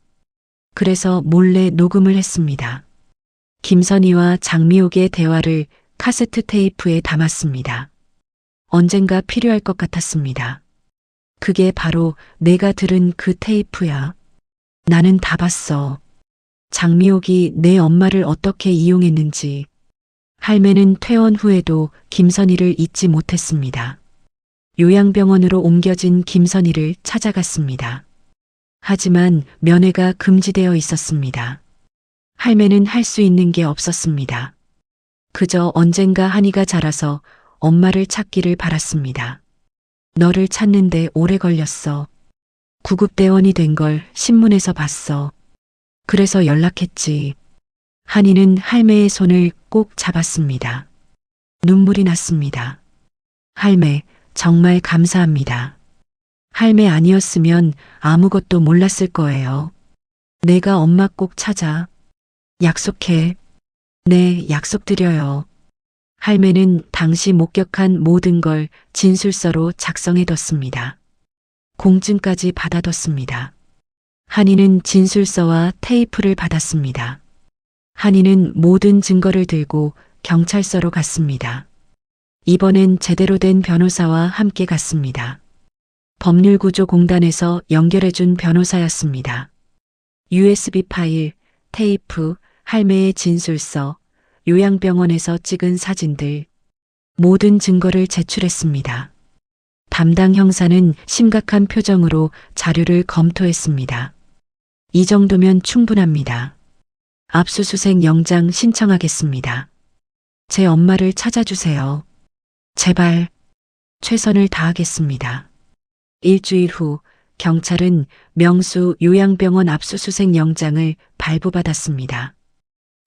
그래서 몰래 녹음을 했습니다. 김선희와 장미옥의 대화를 카세트 테이프에 담았습니다. 언젠가 필요할 것 같았습니다. 그게 바로 내가 들은 그 테이프야. 나는 다 봤어. 장미옥이 내 엄마를 어떻게 이용했는지. 할매는 퇴원 후에도 김선희를 잊지 못했습니다. 요양병원으로 옮겨진 김선희를 찾아갔습니다. 하지만 면회가 금지되어 있었습니다. 할매는 할 수 있는 게 없었습니다. 그저 언젠가 한이가 자라서 엄마를 찾기를 바랐습니다. 너를 찾는데 오래 걸렸어. 구급대원이 된 걸 신문에서 봤어. 그래서 연락했지. 한이는 할매의 손을 꼭 잡았습니다. 눈물이 났습니다. 할매, 정말 감사합니다. 할매 아니었으면 아무것도 몰랐을 거예요. 내가 엄마 꼭 찾아. 약속해. 네, 약속드려요. 할매는 당시 목격한 모든 걸 진술서로 작성해뒀습니다. 공증까지 받아뒀습니다. 한이는 진술서와 테이프를 받았습니다. 한이는 모든 증거를 들고 경찰서로 갔습니다. 이번엔 제대로 된 변호사와 함께 갔습니다. 법률구조공단에서 연결해준 변호사였습니다. USB 파일, 테이프, 할매의 진술서, 요양병원에서 찍은 사진들, 모든 증거를 제출했습니다. 담당 형사는 심각한 표정으로 자료를 검토했습니다. 이 정도면 충분합니다. 압수수색 영장 신청하겠습니다. 제 엄마를 찾아주세요. 제발. 최선을 다하겠습니다. 일주일 후 경찰은 명수 요양병원 압수수색 영장을 발부받았습니다.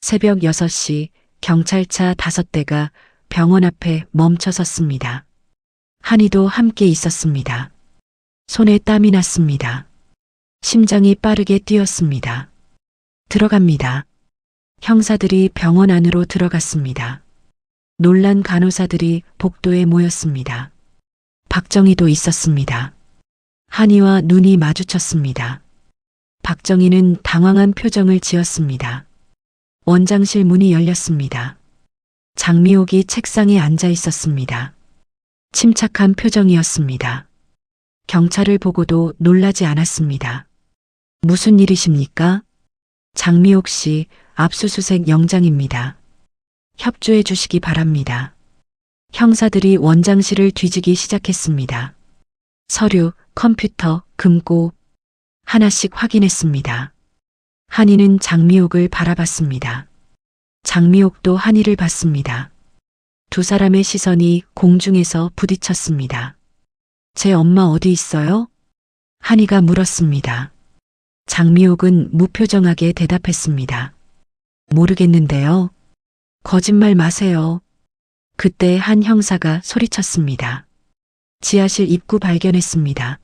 새벽 6시 경찰차 5대가 병원 앞에 멈춰섰습니다. 한이도 함께 있었습니다. 손에 땀이 났습니다. 심장이 빠르게 뛰었습니다. 들어갑니다. 형사들이 병원 안으로 들어갔습니다. 놀란 간호사들이 복도에 모였습니다. 박정희도 있었습니다. 한이와 눈이 마주쳤습니다. 박정희는 당황한 표정을 지었습니다. 원장실 문이 열렸습니다. 장미옥이 책상에 앉아 있었습니다. 침착한 표정이었습니다. 경찰을 보고도 놀라지 않았습니다. 무슨 일이십니까? 장미옥 씨, 압수수색 영장입니다. 협조해 주시기 바랍니다. 형사들이 원장실을 뒤지기 시작했습니다. 서류, 컴퓨터, 금고 하나씩 확인했습니다. 한이는 장미옥을 바라봤습니다. 장미옥도 한이를 봤습니다. 두 사람의 시선이 공중에서 부딪혔습니다. 제 엄마 어디 있어요? 한이가 물었습니다. 장미옥은 무표정하게 대답했습니다. 모르겠는데요. 거짓말 마세요. 그때 한 형사가 소리쳤습니다. 지하실 입구 발견했습니다.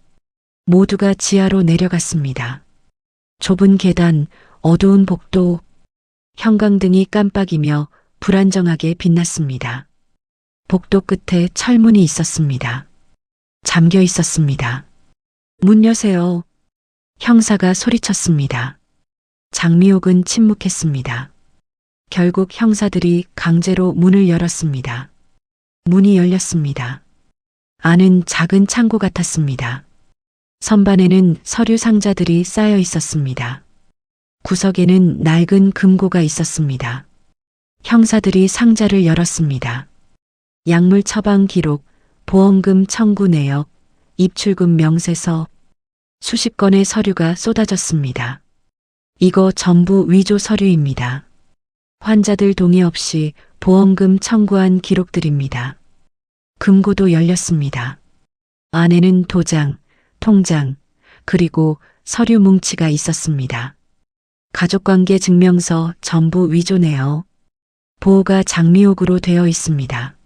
모두가 지하로 내려갔습니다. 좁은 계단, 어두운 복도, 형광등이 깜빡이며 불안정하게 빛났습니다. 복도 끝에 철문이 있었습니다. 잠겨 있었습니다. 문 여세요. 형사가 소리쳤습니다. 장미옥은 침묵했습니다. 결국 형사들이 강제로 문을 열었습니다. 문이 열렸습니다. 안은 작은 창고 같았습니다. 선반에는 서류 상자들이 쌓여 있었습니다. 구석에는 낡은 금고가 있었습니다. 형사들이 상자를 열었습니다. 약물 처방 기록, 보험금 청구 내역, 입출금 명세서, 수십 건의 서류가 쏟아졌습니다. 이거 전부 위조 서류입니다. 환자들 동의 없이 보험금 청구한 기록들입니다. 금고도 열렸습니다. 안에는 도장, 통장, 그리고 서류 뭉치가 있었습니다. 가족관계 증명서 전부 위조네요. 보호가 장미옥으로 되어 있습니다.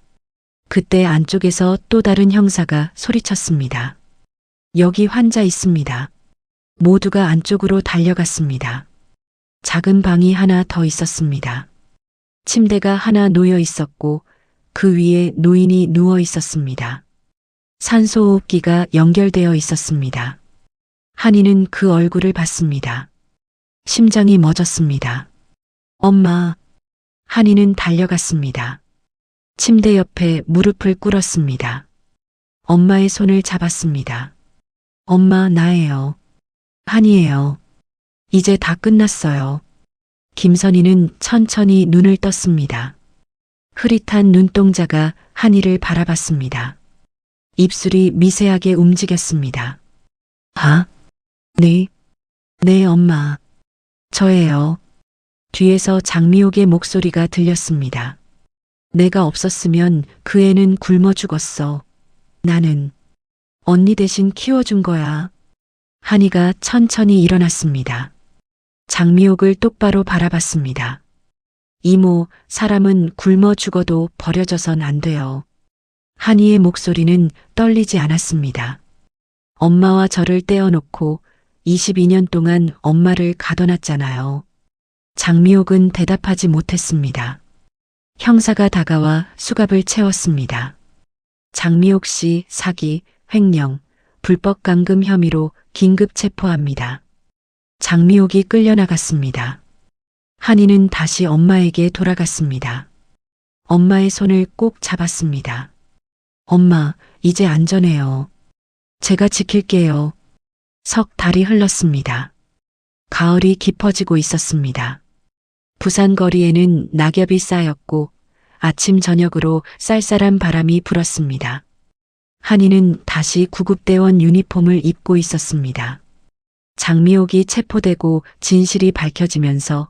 그때 안쪽에서 또 다른 형사가 소리쳤습니다. 여기 환자 있습니다. 모두가 안쪽으로 달려갔습니다. 작은 방이 하나 더 있었습니다. 침대가 하나 놓여 있었고 그 위에 노인이 누워 있었습니다. 산소호흡기가 연결되어 있었습니다. 한이는 그 얼굴을 봤습니다. 심장이 멎었습니다. 엄마. 한이는 달려갔습니다. 침대 옆에 무릎을 꿇었습니다. 엄마의 손을 잡았습니다. 엄마, 나예요. 한이에요. 이제 다 끝났어요. 김선희는 천천히 눈을 떴습니다. 흐릿한 눈동자가 한이를 바라봤습니다. 입술이 미세하게 움직였습니다. 아? 네? 네, 엄마. 저예요. 뒤에서 장미옥의 목소리가 들렸습니다. 내가 없었으면 그 애는 굶어 죽었어. 나는 언니 대신 키워준 거야. 한이가 천천히 일어났습니다. 장미옥을 똑바로 바라봤습니다. 이모, 사람은 굶어 죽어도 버려져선 안 돼요. 한이의 목소리는 떨리지 않았습니다. 엄마와 저를 떼어놓고 22년 동안 엄마를 가둬놨잖아요. 장미옥은 대답하지 못했습니다. 형사가 다가와 수갑을 채웠습니다. 장미옥 씨 사기, 횡령, 불법 감금 혐의로 긴급 체포합니다. 장미옥이 끌려나갔습니다. 한이는 다시 엄마에게 돌아갔습니다. 엄마의 손을 꼭 잡았습니다. 엄마, 이제 안전해요. 제가 지킬게요. 석 달이 흘렀습니다. 가을이 깊어지고 있었습니다. 부산 거리에는 낙엽이 쌓였고 아침 저녁으로 쌀쌀한 바람이 불었습니다. 한이는 다시 구급대원 유니폼을 입고 있었습니다. 장미옥이 체포되고 진실이 밝혀지면서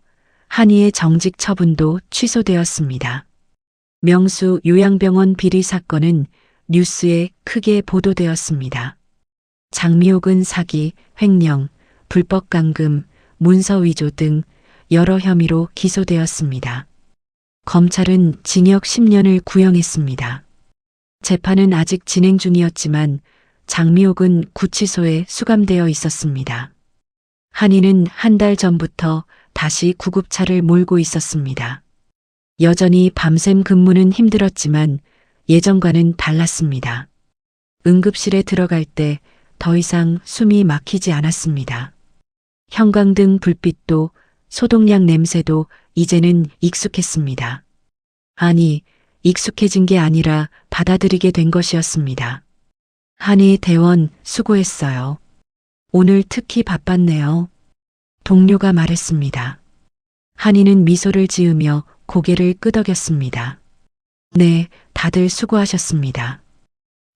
한이의 정직 처분도 취소되었습니다. 명수 요양병원 비리 사건은 뉴스에 크게 보도되었습니다. 장미옥은 사기, 횡령, 불법 감금, 문서 위조 등 여러 혐의로 기소되었습니다. 검찰은 징역 10년을 구형했습니다. 재판은 아직 진행 중이었지만 장미옥은 구치소에 수감되어 있었습니다. 한이는 한 달 전부터 다시 구급차를 몰고 있었습니다. 여전히 밤샘 근무는 힘들었지만 예전과는 달랐습니다. 응급실에 들어갈 때 더 이상 숨이 막히지 않았습니다. 형광등 불빛도 소독약 냄새도 이제는 익숙했습니다. 아니, 익숙해진 게 아니라 받아들이게 된 것이었습니다. 한이 대원 수고했어요. 오늘 특히 바빴네요. 동료가 말했습니다. 한이는 미소를 지으며 고개를 끄덕였습니다. 네, 다들 수고하셨습니다.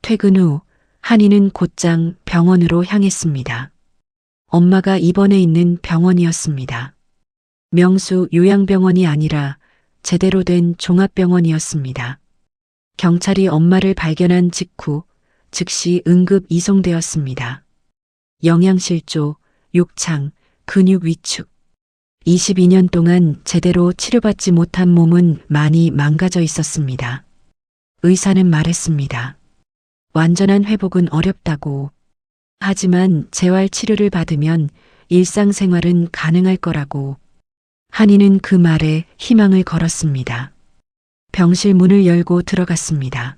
퇴근 후 한이는 곧장 병원으로 향했습니다. 엄마가 입원해 있는 병원이었습니다. 명수 요양병원이 아니라 제대로 된 종합병원이었습니다. 경찰이 엄마를 발견한 직후 즉시 응급 이송되었습니다. 영양실조, 욕창, 근육 위축. 22년 동안 제대로 치료받지 못한 몸은 많이 망가져 있었습니다. 의사는 말했습니다. 완전한 회복은 어렵다고. 하지만 재활 치료를 받으면 일상생활은 가능할 거라고. 한이는 그 말에 희망을 걸었습니다. 병실 문을 열고 들어갔습니다.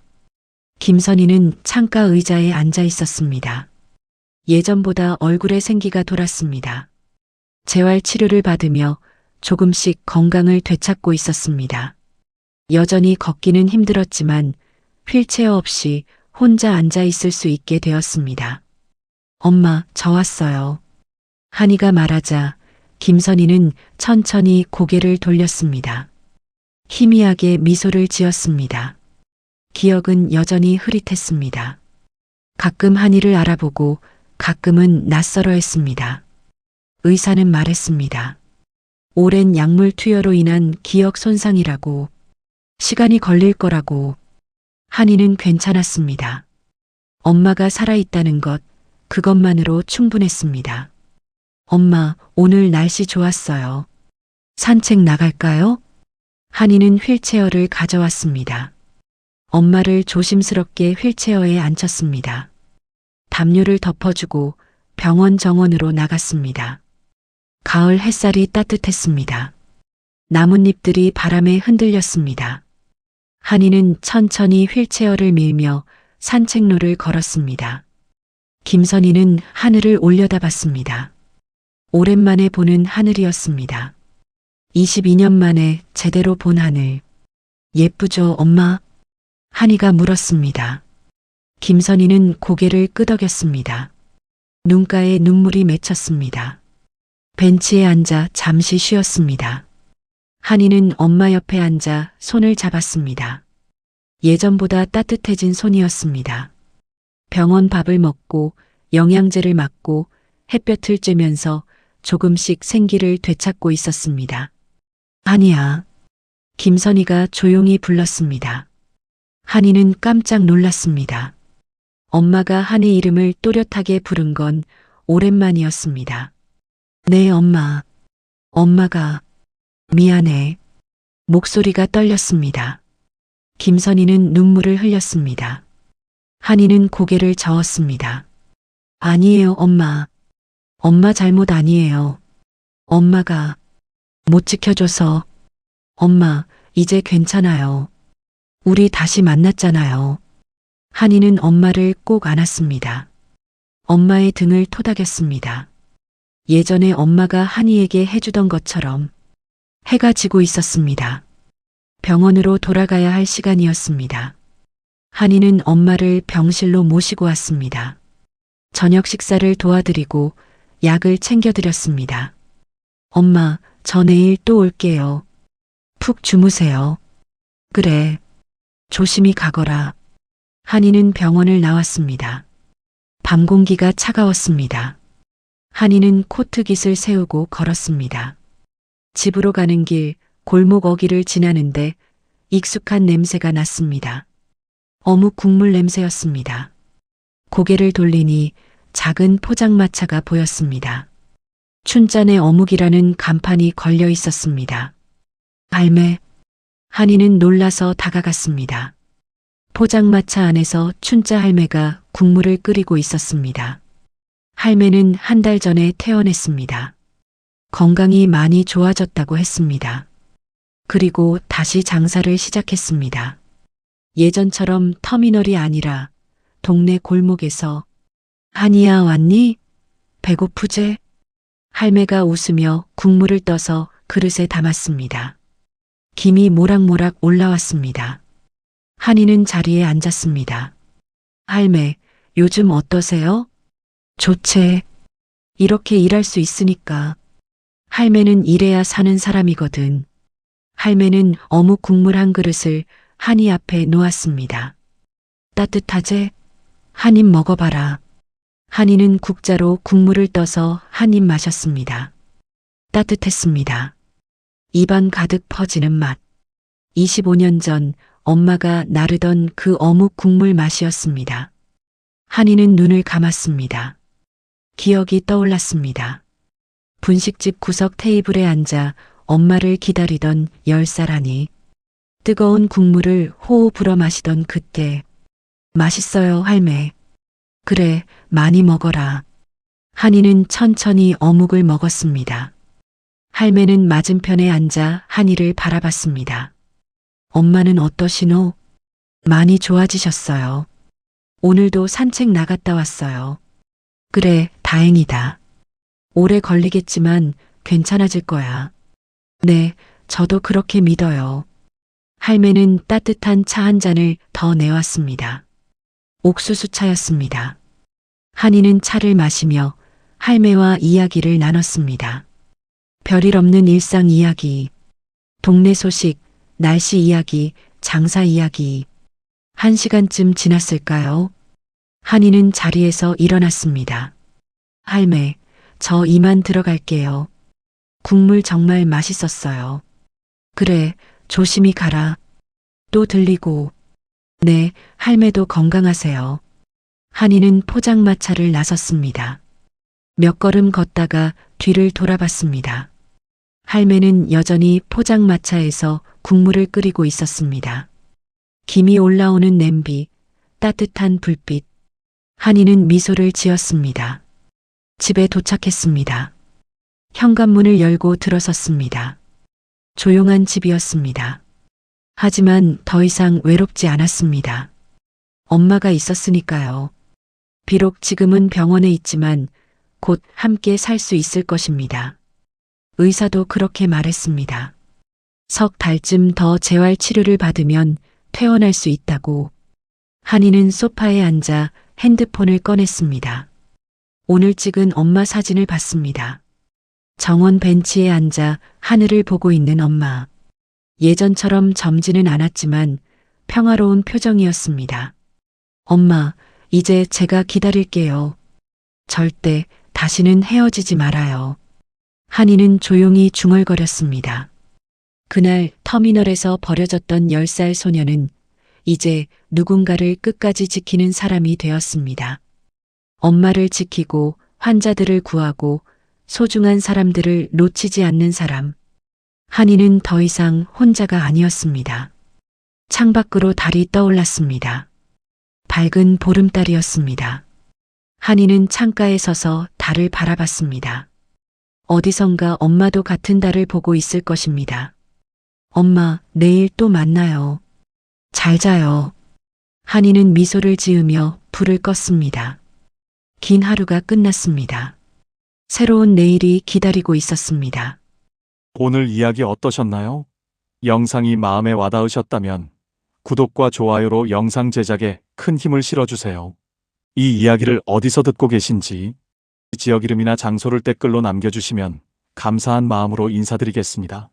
김선희는 창가 의자에 앉아 있었습니다. 예전보다 얼굴에 생기가 돌았습니다. 재활 치료를 받으며 조금씩 건강을 되찾고 있었습니다. 여전히 걷기는 힘들었지만 휠체어 없이 혼자 앉아 있을 수 있게 되었습니다. 엄마, 저 왔어요. 한이가 말하자 김선희는 천천히 고개를 돌렸습니다. 희미하게 미소를 지었습니다. 기억은 여전히 흐릿했습니다. 가끔 한이를 알아보고 가끔은 낯설어 했습니다. 의사는 말했습니다. 오랜 약물 투여로 인한 기억 손상이라고. 시간이 걸릴 거라고. 한이는 괜찮았습니다. 엄마가 살아있다는 것, 그것만으로 충분했습니다. 엄마, 오늘 날씨 좋았어요. 산책 나갈까요? 한이는 휠체어를 가져왔습니다. 엄마를 조심스럽게 휠체어에 앉혔습니다. 담요를 덮어주고 병원 정원으로 나갔습니다. 가을 햇살이 따뜻했습니다. 나뭇잎들이 바람에 흔들렸습니다. 한이는 천천히 휠체어를 밀며 산책로를 걸었습니다. 김선희는 하늘을 올려다봤습니다. 오랜만에 보는 하늘이었습니다. 22년 만에 제대로 본 하늘. 예쁘죠, 엄마? 한이가 물었습니다. 김선희는 고개를 끄덕였습니다. 눈가에 눈물이 맺혔습니다. 벤치에 앉아 잠시 쉬었습니다. 한이는 엄마 옆에 앉아 손을 잡았습니다. 예전보다 따뜻해진 손이었습니다. 병원 밥을 먹고 영양제를 맞고 햇볕을 쬐면서 조금씩 생기를 되찾고 있었습니다. 한이야. 김선희가 조용히 불렀습니다. 한이는 깜짝 놀랐습니다. 엄마가 한이 이름을 또렷하게 부른 건 오랜만이었습니다. 네, 엄마. 엄마가 미안해. 목소리가 떨렸습니다. 김선희는 눈물을 흘렸습니다. 한이는 고개를 저었습니다. 아니에요, 엄마. 엄마 잘못 아니에요. 엄마가 못 지켜줘서. 엄마, 이제 괜찮아요. 우리 다시 만났잖아요. 한이는 엄마를 꼭 안았습니다. 엄마의 등을 토닥였습니다. 예전에 엄마가 한이에게 해주던 것처럼 해가 지고 있었습니다. 병원으로 돌아가야 할 시간이었습니다. 한이는 엄마를 병실로 모시고 왔습니다. 저녁 식사를 도와드리고 약을 챙겨드렸습니다. 엄마, 저 내일 또 올게요. 푹 주무세요. 그래. 조심히 가거라. 한이는 병원을 나왔습니다. 밤 공기가 차가웠습니다. 한이는 코트깃을 세우고 걸었습니다. 집으로 가는 길 골목 어귀를 지나는데 익숙한 냄새가 났습니다. 어묵 국물 냄새였습니다. 고개를 돌리니 작은 포장마차가 보였습니다. 춘짠의 어묵이라는 간판이 걸려 있었습니다. 할매. 한이는 놀라서 다가갔습니다. 포장마차 안에서 춘자 할매가 국물을 끓이고 있었습니다. 할매는 한 달 전에 퇴원했습니다. 건강이 많이 좋아졌다고 했습니다. 그리고 다시 장사를 시작했습니다. 예전처럼 터미널이 아니라 동네 골목에서 한이야 왔니? 배고프제? 할매가 웃으며 국물을 떠서 그릇에 담았습니다. 김이 모락모락 올라왔습니다. 한이는 자리에 앉았습니다. 할매, 요즘 어떠세요? 좋제. 이렇게 일할 수 있으니까. 할매는 일해야 사는 사람이거든. 할매는 어묵 국물 한 그릇을 한이 앞에 놓았습니다. 따뜻하제? 한 입 먹어봐라. 한이는 국자로 국물을 떠서 한 입 마셨습니다. 따뜻했습니다. 입안 가득 퍼지는 맛. 25년 전 엄마가 나르던 그 어묵 국물 맛이었습니다. 한이는 눈을 감았습니다. 기억이 떠올랐습니다. 분식집 구석 테이블에 앉아 엄마를 기다리던 10살 한이. 뜨거운 국물을 호호 불어 마시던 그때. 맛있어요, 할매. 그래, 많이 먹어라. 한이는 천천히 어묵을 먹었습니다. 할매는 맞은편에 앉아 한이를 바라봤습니다. 엄마는 어떠시노? 많이 좋아지셨어요. 오늘도 산책 나갔다 왔어요. 그래, 다행이다. 오래 걸리겠지만 괜찮아질 거야. 네, 저도 그렇게 믿어요. 할매는 따뜻한 차 한 잔을 더 내왔습니다. 옥수수 차였습니다. 한이는 차를 마시며 할매와 이야기를 나눴습니다. 별일 없는 일상 이야기, 동네 소식, 날씨 이야기, 장사 이야기. 1시간쯤 지났을까요? 한이는 자리에서 일어났습니다. 할매, 저 이만 들어갈게요. 국물 정말 맛있었어요. 그래, 조심히 가라. 또 들리고. 네, 할매도 건강하세요. 한이는 포장마차를 나섰습니다. 몇 걸음 걷다가 뒤를 돌아봤습니다. 할매는 여전히 포장마차에서 국물을 끓이고 있었습니다. 김이 올라오는 냄비, 따뜻한 불빛. 한이는 미소를 지었습니다. 집에 도착했습니다. 현관문을 열고 들어섰습니다. 조용한 집이었습니다. 하지만 더 이상 외롭지 않았습니다. 엄마가 있었으니까요. 비록 지금은 병원에 있지만 곧 함께 살 수 있을 것입니다. 의사도 그렇게 말했습니다. 석 달쯤 더 재활 치료를 받으면 퇴원할 수 있다고. 한이는 소파에 앉아 핸드폰을 꺼냈습니다. 오늘 찍은 엄마 사진을 봤습니다. 정원 벤치에 앉아 하늘을 보고 있는 엄마. 예전처럼 젊지는 않았지만 평화로운 표정이었습니다. 엄마, 이제 제가 기다릴게요. 절대 다시는 헤어지지 말아요. 한이는 조용히 중얼거렸습니다. 그날 터미널에서 버려졌던 10살 소녀는 이제 누군가를 끝까지 지키는 사람이 되었습니다. 엄마를 지키고 환자들을 구하고 소중한 사람들을 놓치지 않는 사람. 한이는 더 이상 혼자가 아니었습니다. 창밖으로 달이 떠올랐습니다. 밝은 보름달이었습니다. 한이는 창가에 서서 달을 바라봤습니다. 어디선가 엄마도 같은 달을 보고 있을 것입니다. 엄마, 내일 또 만나요. 잘 자요. 한이는 미소를 지으며 불을 껐습니다. 긴 하루가 끝났습니다. 새로운 내일이 기다리고 있었습니다. 오늘 이야기 어떠셨나요? 영상이 마음에 와닿으셨다면 구독과 좋아요로 영상 제작에 큰 힘을 실어주세요. 이 이야기를 어디서 듣고 계신지 지역 이름이나 장소를 댓글로 남겨주시면 감사한 마음으로 인사드리겠습니다.